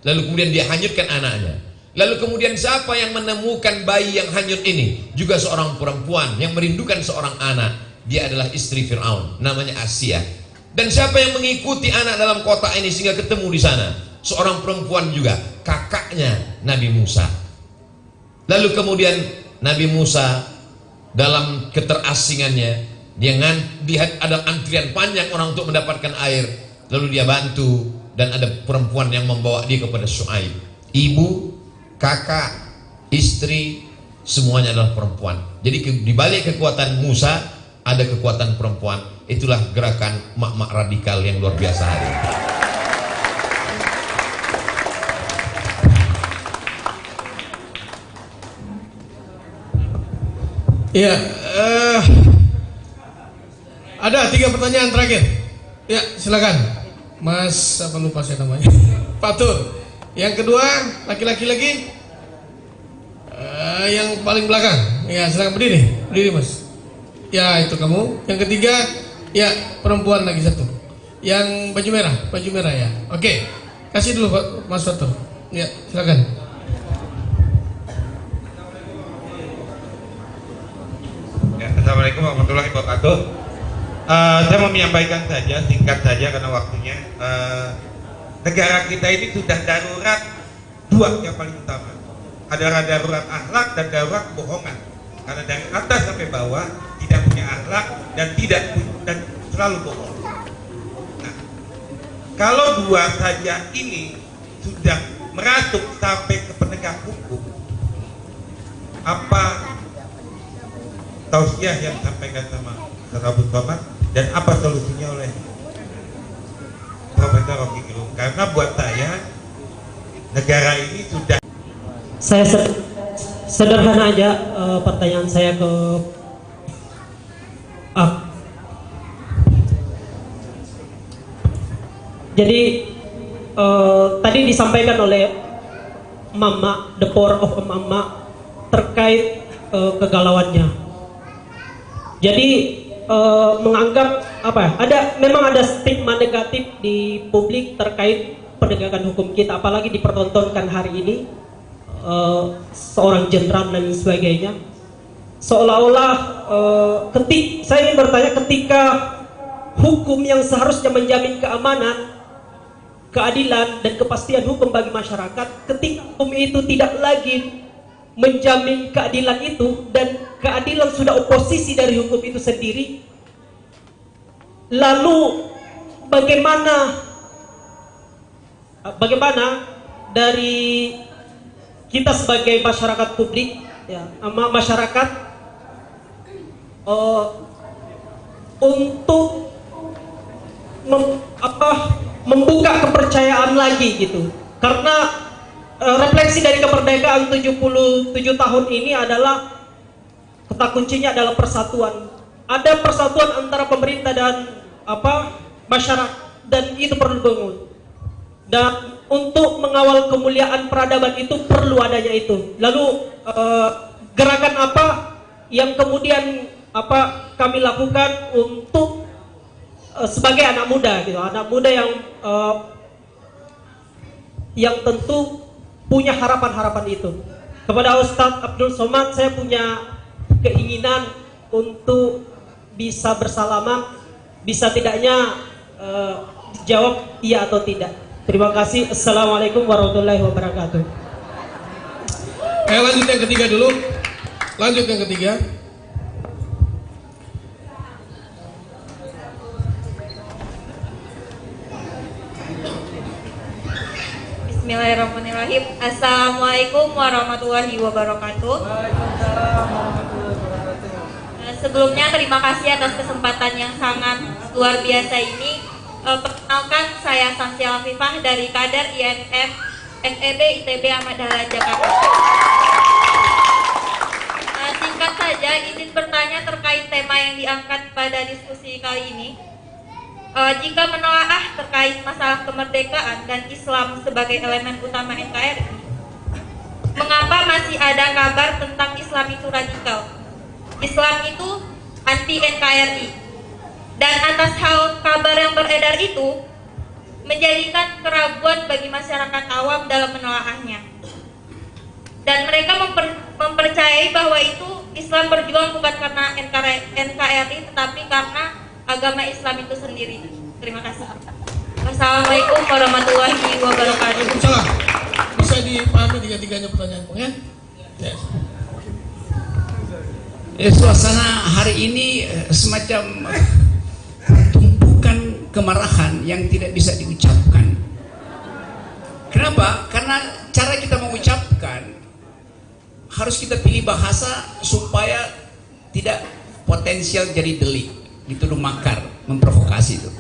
Lalu kemudian dia hanyutkan anaknya. Lalu kemudian siapa yang menemukan bayi yang hanyut ini? Juga seorang perempuan yang merindukan seorang anak. Dia adalah istri Fir'aun, namanya Asia. Dan siapa yang mengikuti anak dalam kotak ini sehingga ketemu di sana? seorang perempuan juga, kakaknya Nabi Musa. Lalu kemudian Nabi Musa dalam keterasingannya, dia lihat ada antrian panjang orang untuk mendapatkan air, lalu dia bantu, dan ada perempuan yang membawa dia kepada Syuaib. Ibu, kakak, istri, semuanya adalah perempuan. Jadi di balik kekuatan Musa ada kekuatan perempuan. Itulah gerakan mak-mak radikal yang luar biasa hari ini. Ya, ada 3 pertanyaan terakhir. Ya, silakan, Mas. Apa lupa saya namanya? Fatur. Yang kedua, laki-laki lagi. Yang paling belakang. Ya, silakan berdiri, Mas. Ya, itu kamu. Yang ketiga, ya perempuan lagi satu. Yang baju merah ya. Oke, kasih dulu Mas Fatur. Ya, silakan. Ya, Assalamualaikum warahmatullahi wabarakatuh. Saya mau menyampaikan saja, singkat saja karena waktunya. Negara kita ini sudah darurat 2 yang paling utama. Adalah darurat akhlak dan darurat kebohongan. Karena dari atas sampai bawah tidak punya akhlak dan selalu bohong. Nah, kalau 2 saja ini sudah merasuk sampai ke penegak hukum, apa tausiah yang disampaikan sama Ustaz Abdul Somad dan apa solusinya oleh Profesor Rocky Gerung? Karena buat saya negara ini sudah. Saya sederhana aja pertanyaan saya ke jadi tadi disampaikan oleh Mama, the power of Mama terkait kegalauannya. Jadi menganggap memang ada stigma negatif di publik terkait penegakan hukum kita, apalagi dipertontonkan hari ini seorang jenderal dan sebagainya. Seolah-olah saya ingin bertanya, ketika hukum yang seharusnya menjamin keamanan, keadilan dan kepastian hukum bagi masyarakat, ketika hukum itu tidak lagi menjamin keadilan itu dan keadilan sudah oposisi dari hukum itu sendiri, lalu bagaimana dari kita sebagai masyarakat publik, ya, masyarakat untuk membuka kepercayaan lagi gitu, karena refleksi dari kemerdekaan 77 tahun ini adalah kata kuncinya adalah persatuan. Ada persatuan antara pemerintah dan masyarakat, dan itu perlu dibangun. Dan untuk mengawal kemuliaan peradaban itu perlu adanya itu. Lalu gerakan apa yang kemudian kami lakukan untuk sebagai anak muda gitu, anak muda yang tentu punya harapan-harapan itu. Kepada Ustadz Abdul Somad, saya punya keinginan untuk bisa bersalaman, bisa tidaknya dijawab iya atau tidak. Terima kasih. Assalamualaikum warahmatullahi wabarakatuh. Lanjut yang ketiga dulu. Lanjut yang ketiga. Bismillahirrahmanirrahim. Assalamualaikum warahmatullahi wabarakatuh. Sebelumnya terima kasih atas kesempatan yang sangat luar biasa ini. Perkenalkan, saya Samsiah Afifah dari Kader INF FEB ITB Ahmad Dahlan Jakarta. Singkat saja, izin bertanya terkait tema yang diangkat pada diskusi kali ini. Jika menelaah terkait masalah kemerdekaan dan Islam sebagai elemen utama NKRI, mengapa masih ada kabar tentang Islam itu radikal? Islam itu anti NKRI. Dan atas hal kabar yang beredar itu menjadikan keraguan bagi masyarakat awam dalam menelaahnya. Dan mereka mempercayai bahwa itu Islam berjuang bukan karena NKRI, tetapi karena agama Islam itu sendiri. Terima kasih. Assalamualaikum warahmatullahi wabarakatuh. Waalaikumsalam. Bisa dipahami tiga-tiganya pertanyaanmu ya? Yes. Suasana hari ini semacam tumpukan kemarahan yang tidak bisa diucapkan. Kenapa? Karena cara kita mengucapkan harus kita pilih bahasa supaya tidak potensial jadi delik, dituduh makar, memprovokasi itu.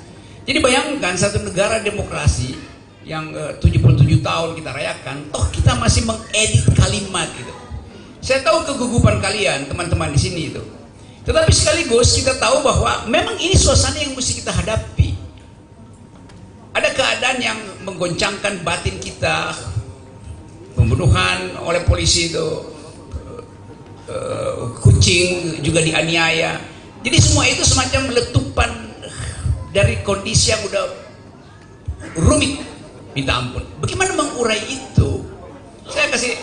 Jadi bayangkan satu negara demokrasi yang 77 tahun kita rayakan, toh kita masih mengedit kalimat gitu. Saya tahu kegugupan kalian teman-teman di sini itu. Tetapi sekaligus kita tahu bahwa memang ini suasana yang mesti kita hadapi. Ada keadaan yang menggoncangkan batin kita, pembunuhan oleh polisi itu, kucing juga dianiaya. Jadi semua itu semacam letupan dari kondisi yang udah rumit, minta ampun. Bagaimana mengurai itu? Saya kasih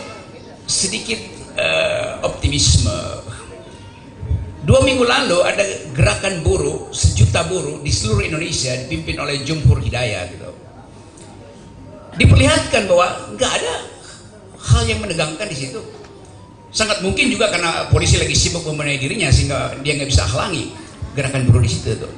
sedikit optimisme. 2 minggu lalu ada gerakan buruh, 1 juta buruh di seluruh Indonesia dipimpin oleh Jumhur Hidayah gitu. Diperlihatkan bahwa nggak ada hal yang menegangkan di situ. Sangat mungkin juga karena polisi lagi sibuk membenahi dirinya sehingga dia nggak bisa halangi gerakan buruh di situ tuh.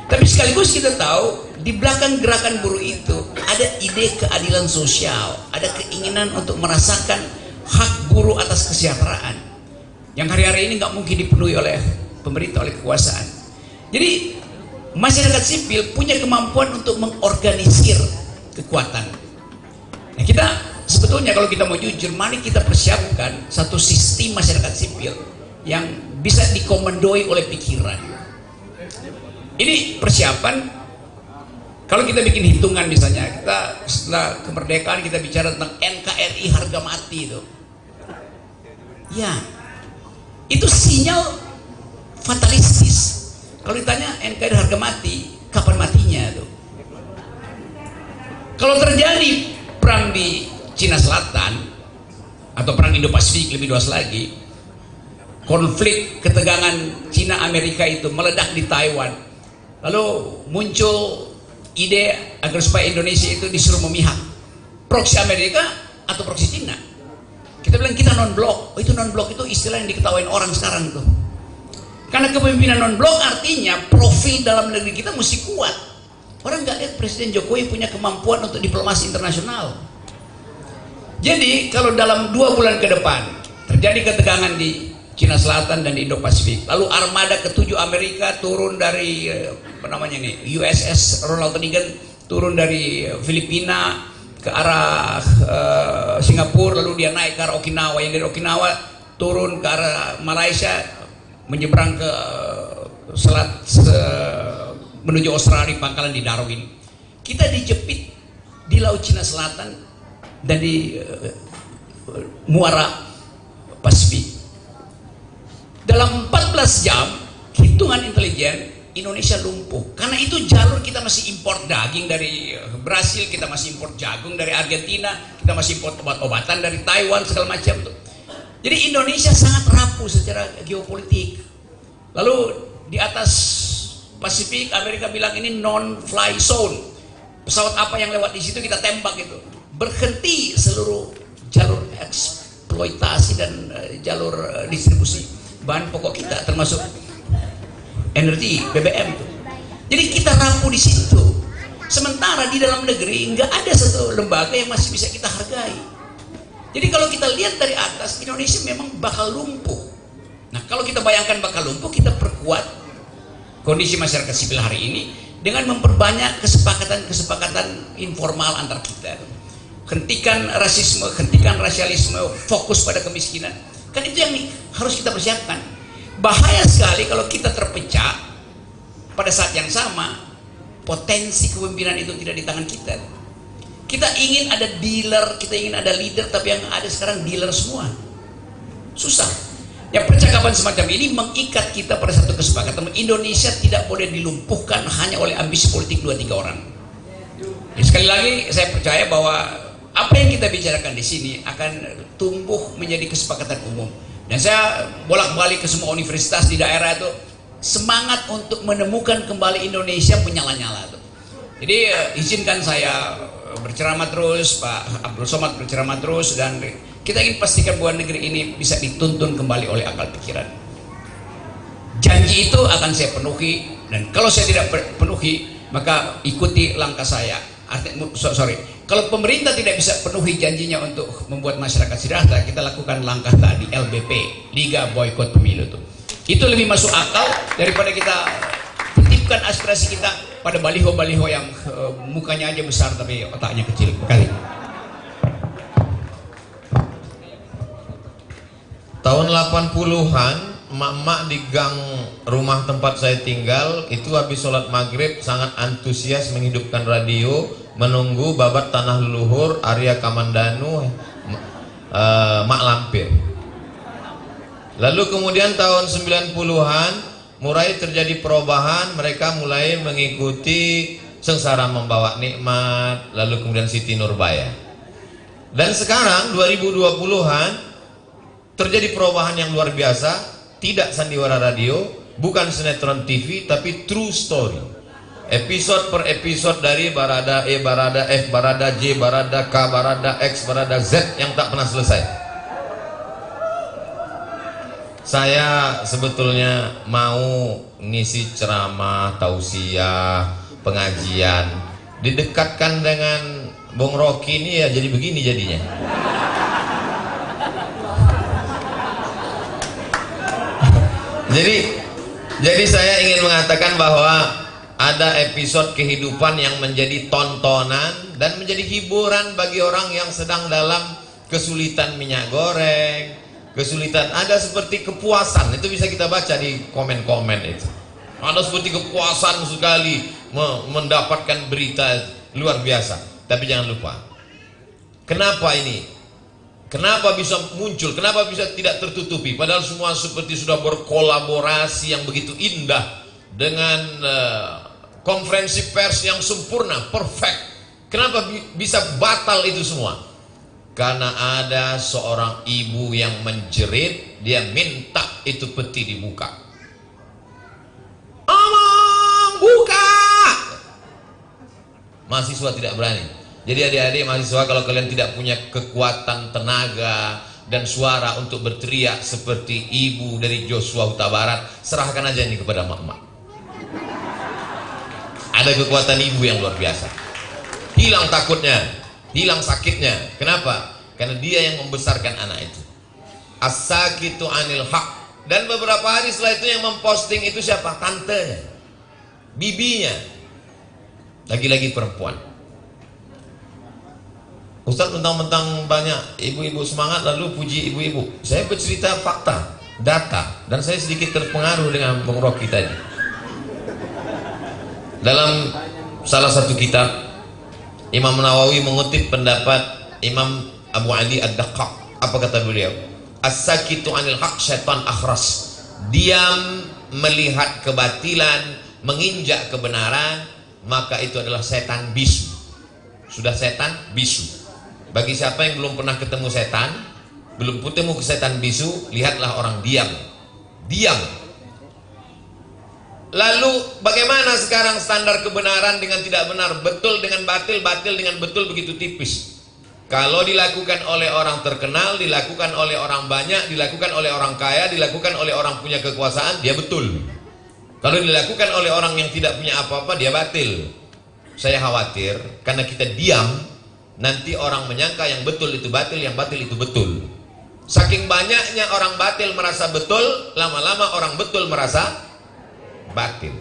Tapi sekaligus kita tahu di belakang gerakan buruh itu ada ide keadilan sosial, ada keinginan untuk merasakan hak buruh atas kesejahteraan yang hari-hari ini nggak mungkin dipenuhi oleh pemerintah, oleh kekuasaan. Jadi masyarakat sipil punya kemampuan untuk mengorganisir kekuatan. Nah, kita sebetulnya kalau kita mau jujur, mari kita persiapkan satu sistem masyarakat sipil yang bisa dikomandoi oleh pikiran. Ini persiapan. Kalau kita bikin hitungan misalnya, kita setelah kemerdekaan kita bicara tentang NKRI harga mati itu. Ya, itu sinyal fatalistis. Kalau ditanya NKRI harga mati, kapan matinya itu? Kalau terjadi perang di Cina Selatan atau perang Indo-Pasifik lebih luas lagi, konflik ketegangan Cina Amerika itu meledak di Taiwan, lalu muncul ide agar supaya Indonesia itu disuruh memihak proksi Amerika atau proksi Cina. Kita bilang kita non-blok. Itu non-blok itu istilah yang diketawain orang sekarang tuh. Karena kepemimpinan non-blok artinya profil dalam negeri kita mesti kuat. Orang nggak lihat Presiden Jokowi punya kemampuan untuk diplomasi internasional. Jadi kalau dalam 2 bulan ke depan terjadi ketegangan di Cina Selatan dan di Indo-Pasifik, lalu armada ke-7 Amerika turun dari USS Ronald Reagan turun dari Filipina ke arah Singapura, lalu dia naik ke arah Okinawa, yang dari Okinawa turun ke arah Malaysia, menyeberang ke selat menuju Australia, pangkalan di Darwin. Kita dijepit di Laut Cina Selatan dan di muara Pasifik. Dalam 14 jam hitungan intelijen Indonesia lumpuh. Karena itu jalur kita masih impor daging dari Brasil, kita masih impor jagung dari Argentina, kita masih impor obat-obatan dari Taiwan, segala macam tuh. Jadi Indonesia sangat rapuh secara geopolitik. Lalu di atas Pasifik Amerika bilang ini non-fly zone. Pesawat apa yang lewat di situ kita tembak itu. Berhenti seluruh jalur eksploitasi dan jalur distribusi bahan pokok kita termasuk energi BBM tuh. Jadi kita rapuh di situ. Sementara di dalam negeri nggak ada satu lembaga yang masih bisa kita hargai. Jadi kalau kita lihat dari atas, Indonesia memang bakal lumpuh. Nah, kalau kita bayangkan bakal lumpuh, kita perkuat kondisi masyarakat sipil hari ini dengan memperbanyak kesepakatan informal antar kita. Hentikan rasisme, hentikan rasialisme, fokus pada kemiskinan. Kan itu yang harus kita persiapkan. Bahaya sekali kalau kita terpecah pada saat yang sama, potensi kepemimpinan itu tidak di tangan kita. Kita ingin ada dealer, kita ingin ada leader, tapi yang ada sekarang dealer semua. Susah. Ya, percakapan semacam ini mengikat kita pada satu kesepakatan. Indonesia tidak boleh dilumpuhkan hanya oleh ambisi politik 2-3 orang. Ya, sekali lagi saya percaya bahwa apa yang kita bicarakan di sini akan tumbuh menjadi kesepakatan umum. Dan saya bolak-balik ke semua universitas di daerah itu, semangat untuk menemukan kembali Indonesia menyala-nyala tuh. Jadi izinkan saya berceramah terus, Pak Abdul Somad berceramah terus, dan kita ingin pastikan bahwa negeri ini bisa dituntun kembali oleh akal pikiran. Janji itu akan saya penuhi, dan kalau saya tidak penuhi maka ikuti langkah saya. Kalau pemerintah tidak bisa penuhi janjinya untuk membuat masyarakat sejahtera, kita lakukan langkah tadi, LBP, Liga Boykot Pemilu itu lebih masuk akal daripada kita titipkan aspirasi kita pada baliho-baliho yang mukanya aja besar tapi otaknya kecil. Terima kasih. Tahun 80-an, emak-emak di gang rumah tempat saya tinggal itu habis sholat maghrib sangat antusias menghidupkan radio, menunggu babat tanah leluhur Arya Kamandanu, Mak Lampir. Lalu kemudian tahun 90-an mulai terjadi perubahan, mereka mulai mengikuti Sengsara Membawa Nikmat, lalu kemudian Siti Nurbaya. Dan sekarang 2020-an terjadi perubahan yang luar biasa, tidak sandiwara radio, bukan sinetron TV, tapi true story. Episode per episode dari Barada E, Barada F, Barada J, Barada K, Barada X, Barada Z yang tak pernah selesai. Saya sebetulnya mau ngisi ceramah, tausiah, pengajian, didekatkan dengan Bung Rocky ini ya jadi begini jadinya. Jadi saya ingin mengatakan bahwa ada episode kehidupan yang menjadi tontonan dan menjadi hiburan bagi orang yang sedang dalam kesulitan minyak goreng, kesulitan, ada seperti kepuasan, itu bisa kita baca di komen-komen itu. Ada seperti kepuasan sekali mendapatkan berita luar biasa. Tapi jangan lupa, kenapa ini? Kenapa bisa muncul? Kenapa bisa tidak tertutupi? Padahal semua seperti sudah berkolaborasi yang begitu indah dengan konferensi pers yang sempurna, perfect. Kenapa bisa batal itu semua? Karena ada seorang ibu yang menjerit, dia minta itu peti dibuka. Amang, buka! Mahasiswa tidak berani. Jadi adik-adik mahasiswa, kalau kalian tidak punya kekuatan tenaga dan suara untuk berteriak seperti ibu dari Joshua Huta Barat, serahkan aja ini kepada mak-mak. Ada kekuatan ibu yang luar biasa. Hilang takutnya, hilang sakitnya. Kenapa? Karena dia yang membesarkan anak itu. As-sakitu anil haq. Dan beberapa hari setelah itu yang memposting itu siapa? Tantenya, bibinya, lagi-lagi perempuan. Ustaz mentang-mentang banyak ibu-ibu semangat lalu puji ibu-ibu. Saya bercerita fakta, data, dan saya sedikit terpengaruh dengan Bung Rocky tadi. Dalam salah satu kitab, Imam Nawawi mengutip pendapat Imam Abu Ali Ad-Daqqaq. Apa kata beliau? As-sakitu anil haq syaitan akhras. Diam melihat kebatilan, menginjak kebenaran, maka itu adalah setan bisu. Sudah setan bisu. Bagi siapa yang belum pernah ketemu setan, belum ketemu ke setan bisu, lihatlah orang diam. Diam. Lalu bagaimana sekarang standar kebenaran dengan tidak benar, betul dengan batil, batil dengan betul begitu tipis. Kalau dilakukan oleh orang terkenal, dilakukan oleh orang banyak, dilakukan oleh orang kaya, dilakukan oleh orang punya kekuasaan, dia betul. Kalau dilakukan oleh orang yang tidak punya apa-apa, dia batil. Saya khawatir karena kita diam, nanti orang menyangka yang betul itu batil, yang batil itu betul. Saking banyaknya orang batil merasa betul, lama-lama orang betul merasa batil.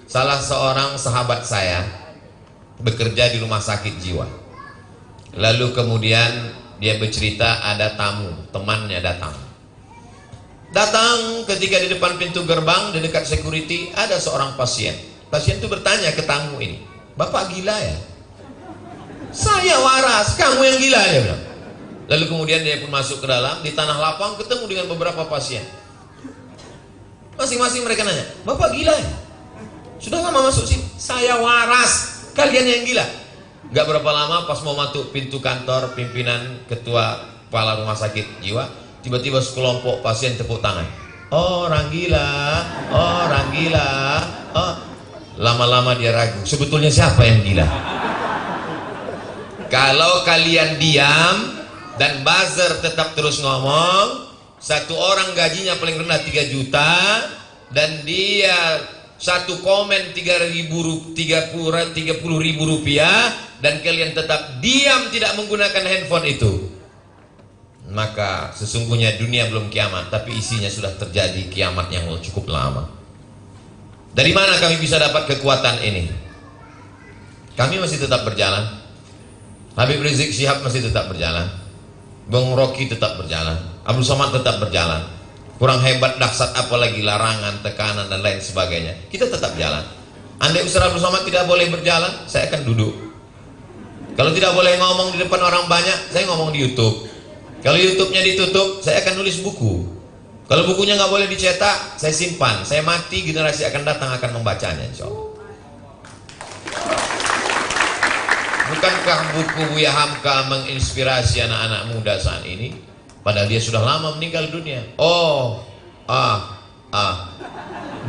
Salah seorang sahabat saya bekerja di rumah sakit jiwa. Lalu kemudian dia bercerita ada tamu, temannya datang. Datang ketika di depan pintu gerbang, di dekat security ada seorang pasien. Pasien itu bertanya ke tamu ini, "Bapak gila ya?" "Saya waras, kamu yang gila," dia bilang. Lalu kemudian dia pun masuk ke dalam, di tanah lapang ketemu dengan beberapa pasien. Masing-masing mereka nanya, "Bapak gila ya?" "Sudah lama masuk sini." "Saya waras, kalian yang gila." Gak berapa lama pas mau masuk pintu kantor pimpinan ketua kepala rumah sakit jiwa, tiba-tiba sekelompok pasien tepuk tangan. "Orang gila, orang gila." Oh. Lama-lama dia ragu, sebetulnya siapa yang gila? Kalau kalian diam dan buzzer tetap terus ngomong, satu orang gajinya paling rendah 3 juta dan dia satu komen 30.000 rupiah dan kalian tetap diam tidak menggunakan handphone itu, maka sesungguhnya dunia belum kiamat, tapi isinya sudah terjadi kiamat yang cukup lama. Dari mana kami bisa dapat kekuatan ini? Kami masih tetap berjalan. Habib Rizik Syihab masih tetap berjalan. Bung Rocky tetap berjalan. Abdul Somad tetap berjalan. Kurang hebat dahsyat apalagi larangan, tekanan dan lain sebagainya. Kita tetap jalan. Andai Ustaz Abdul Somad tidak boleh berjalan, saya akan duduk. Kalau tidak boleh ngomong di depan orang banyak, saya ngomong di YouTube. Kalau YouTube-nya ditutup, saya akan nulis buku. Kalau bukunya nggak boleh dicetak, saya simpan. Saya mati, generasi akan datang akan membacanya, insya Allah. Bukankah buku Buya Hamka menginspirasi anak-anak muda saat ini? Padahal dia sudah lama meninggal dunia.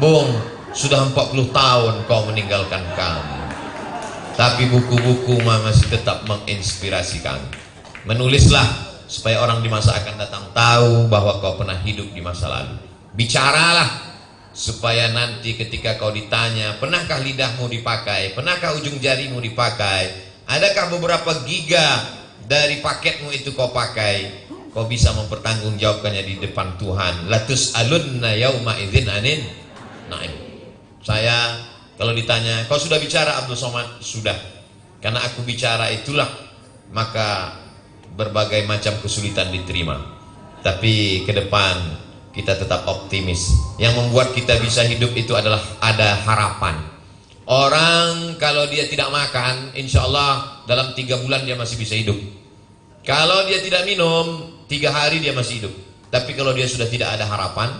Bung, sudah 40 tahun kau meninggalkan kami. Tapi buku-buku masih tetap menginspirasi kami. Menulislah supaya orang di masa akan datang tahu bahwa kau pernah hidup di masa lalu. Bicaralah supaya nanti ketika kau ditanya, pernahkah lidahmu dipakai, pernahkah ujung jarimu dipakai, adakah beberapa giga dari paketmu itu kau pakai, kau bisa mempertanggungjawabkannya di depan Tuhan. Latus alunna yauma idzin anin naim. Saya kalau ditanya, kau sudah bicara Abdul Somad? Sudah. Karena aku bicara itulah maka berbagai macam kesulitan diterima. Tapi ke depan kita tetap optimis. Yang membuat kita bisa hidup itu adalah ada harapan. Orang kalau dia tidak makan, insya Allah dalam 3 bulan dia masih bisa hidup. Kalau dia tidak minum, 3 hari dia masih hidup. Tapi kalau dia sudah tidak ada harapan,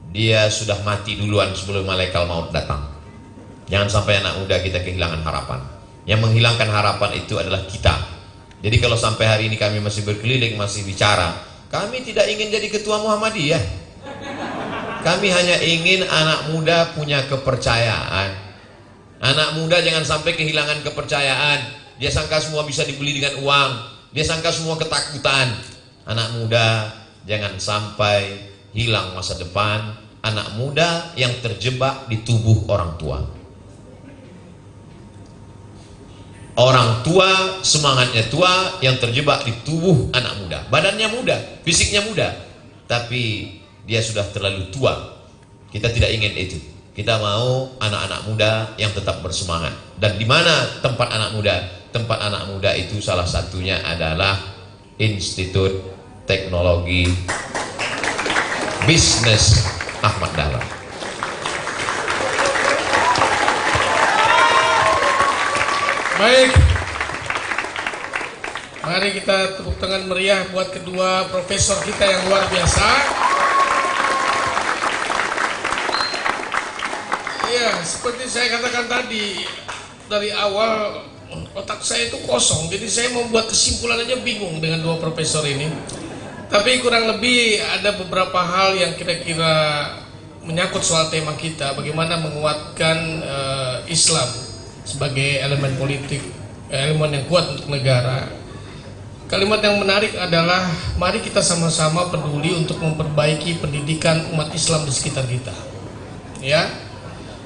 dia sudah mati duluan sebelum malaikat maut datang. Jangan sampai anak muda kita kehilangan harapan. Yang menghilangkan harapan itu adalah kita. Jadi kalau sampai hari ini kami masih berkeliling, masih bicara, kami tidak ingin jadi ketua Muhammadiyah. Kami hanya ingin anak muda punya kepercayaan. Anak muda jangan sampai kehilangan kepercayaan. Dia sangka semua bisa dibeli dengan uang. Dia sangka semua ketakutan. Anak muda jangan sampai hilang masa depan. Anak muda yang terjebak di tubuh orang tua. Orang tua, semangatnya tua, yang terjebak di tubuh anak muda. Badannya muda, fisiknya muda, tapi dia sudah terlalu tua. Kita tidak ingin itu. Kita mau anak-anak muda yang tetap bersemangat. Dan di mana tempat anak muda? Tempat anak muda itu salah satunya adalah Institut Teknologi Bisnis Ahmad Dahlan. Baik, mari kita tepuk tangan meriah buat kedua profesor kita yang luar biasa. Ya, seperti saya katakan tadi, dari awal otak saya itu kosong, jadi saya membuat kesimpulan aja bingung dengan dua profesor ini. Tapi kurang lebih ada beberapa hal yang kira-kira menyangkut soal tema kita, bagaimana menguatkan Islam sebagai elemen politik, elemen yang kuat untuk negara. Kalimat yang menarik adalah mari kita sama-sama peduli untuk memperbaiki pendidikan umat Islam di sekitar kita. Ya.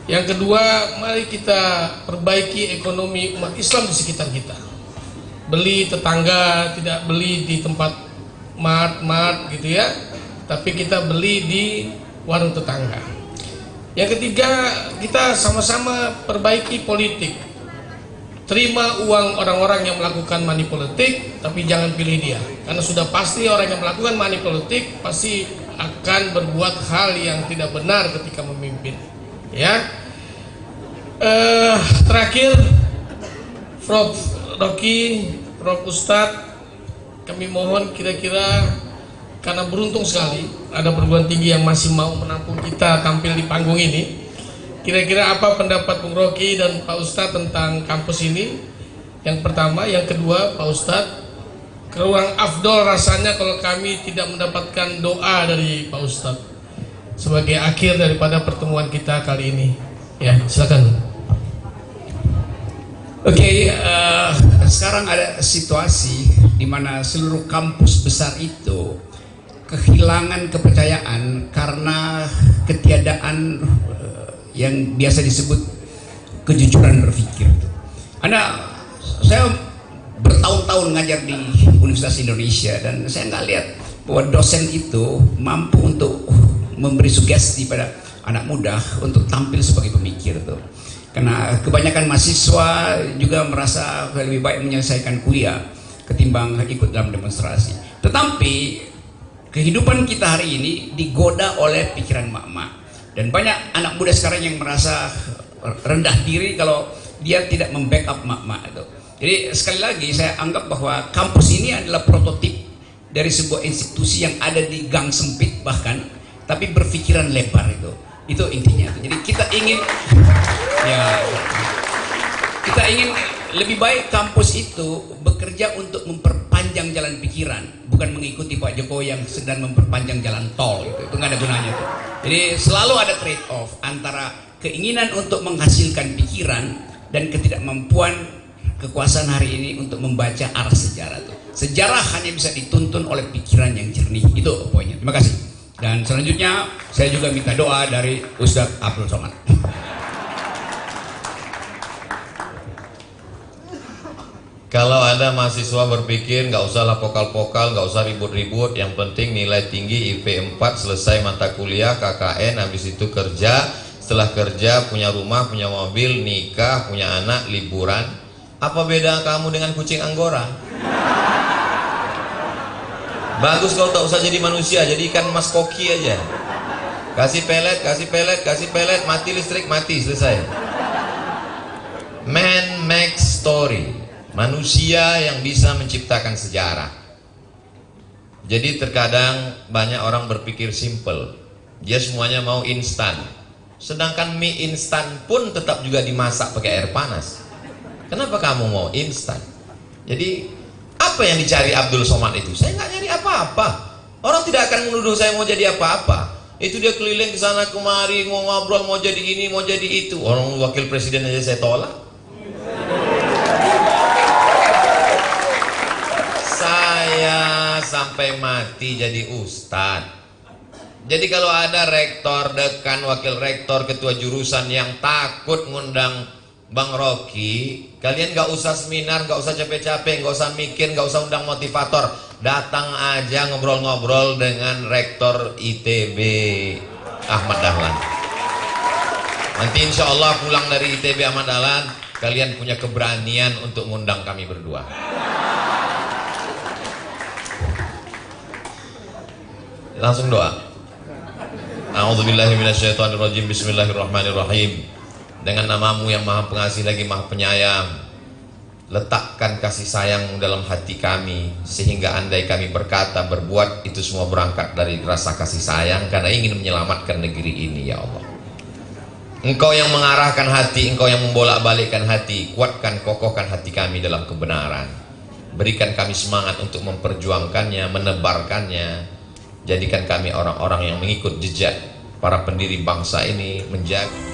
Yang kedua, mari kita perbaiki ekonomi umat Islam di sekitar kita. Beli tetangga, tidak beli di tempat mart gitu ya, tapi kita beli di warung tetangga. Yang ketiga, kita sama-sama perbaiki politik. Terima uang orang-orang yang melakukan money politik, tapi jangan pilih dia. Karena sudah pasti orang yang melakukan money politik pasti akan berbuat hal yang tidak benar ketika memimpin. Ya. Terakhir, Prof. Rocky, Prof. Ustadz, kami mohon kira-kira karena beruntung sekali ada perguruan tinggi yang masih mau menampung kita tampil di panggung ini. Kira-kira apa pendapat Bung Rocky dan Pak Ustadz tentang kampus ini? Yang pertama, yang kedua, Pak Ustadz, kurang afdol rasanya kalau kami tidak mendapatkan doa dari Pak Ustadz sebagai akhir daripada pertemuan kita kali ini. Ya, silakan. Oke, sekarang ada situasi di mana seluruh kampus besar itu kehilangan kepercayaan karena ketiadaan yang biasa disebut kejujuran berpikir. Saya bertahun-tahun ngajar di Universitas Indonesia dan saya nggak lihat bahwa dosen itu mampu untuk memberi sugesti pada anak muda untuk tampil sebagai pemikir tuh. Karena kebanyakan mahasiswa juga merasa lebih baik menyelesaikan kuliah ketimbang ikut dalam demonstrasi. Tetapi kehidupan kita hari ini digoda oleh pikiran mak-mak. Dan banyak anak muda sekarang yang merasa rendah diri kalau dia tidak membackup mak-mak itu. Jadi sekali lagi saya anggap bahwa kampus ini adalah prototip dari sebuah institusi yang ada di gang sempit bahkan, tapi berpikiran lebar itu. Itu intinya. Jadi kita ingin lebih baik kampus itu bekerja untuk memperpanjang jalan pikiran, bukan mengikuti Pak Jokowi yang sedang memperpanjang jalan tol itu nggak ada gunanya tuh. Jadi selalu ada trade off antara keinginan untuk menghasilkan pikiran dan ketidakmampuan kekuasaan hari ini untuk membaca arah sejarah tuh. Sejarah hanya bisa dituntun oleh pikiran yang jernih. Itu poinnya. Terima kasih. Dan selanjutnya saya juga minta doa dari Ustadz Abdul Somad. Kalau ada mahasiswa berpikir nggak usahlah pokal-pokal, nggak usah ribut-ribut, yang penting nilai tinggi IP 4, selesai mata kuliah, KKN, habis itu kerja, setelah kerja punya rumah, punya mobil, nikah, punya anak, liburan. Apa beda kamu dengan kucing Anggora? Bagus kalau tak usah jadi manusia, jadi ikan mas koki aja. Kasih pelet, kasih pelet, kasih pelet, mati listrik, mati, selesai. Man makes story. Manusia yang bisa menciptakan sejarah. Jadi terkadang banyak orang berpikir simple. Dia semuanya mau instan. Sedangkan mie instan pun tetap juga dimasak pakai air panas. Kenapa kamu mau instan? Jadi apa yang dicari Abdul Somad itu? Saya nggak nyari apa-apa. Orang tidak akan menuduh saya mau jadi apa-apa. Itu dia keliling ke sana kemari, mau ngobrol, mau jadi ini, mau jadi itu. Orang wakil presiden aja saya tolak. Saya sampai mati jadi ustadz. Jadi kalau ada rektor, dekan, wakil rektor, ketua jurusan yang takut ngundang Bang Rocky, kalian gak usah seminar, gak usah capek-capek, gak usah mikir, gak usah undang motivator. Datang aja ngobrol-ngobrol dengan rektor ITB Ahmad Dahlan. Nanti insya Allah pulang dari ITB Ahmad Dahlan, kalian punya keberanian untuk ngundang kami berdua. Langsung doa. A'udzubillahi minasyaitonirrajim. Bismillahirrahmanirrahim. Dengan namamu yang maha pengasih lagi maha penyayang, letakkan kasih sayang dalam hati kami, sehingga andai kami berkata, berbuat, itu semua berangkat dari rasa kasih sayang karena ingin menyelamatkan negeri ini, ya Allah. Engkau yang mengarahkan hati, Engkau yang membolak-balikkan hati. Kuatkan, kokohkan hati kami dalam kebenaran. Berikan kami semangat untuk memperjuangkannya, menebarkannya. Jadikan kami orang-orang yang mengikut jejak para pendiri bangsa ini, menjaga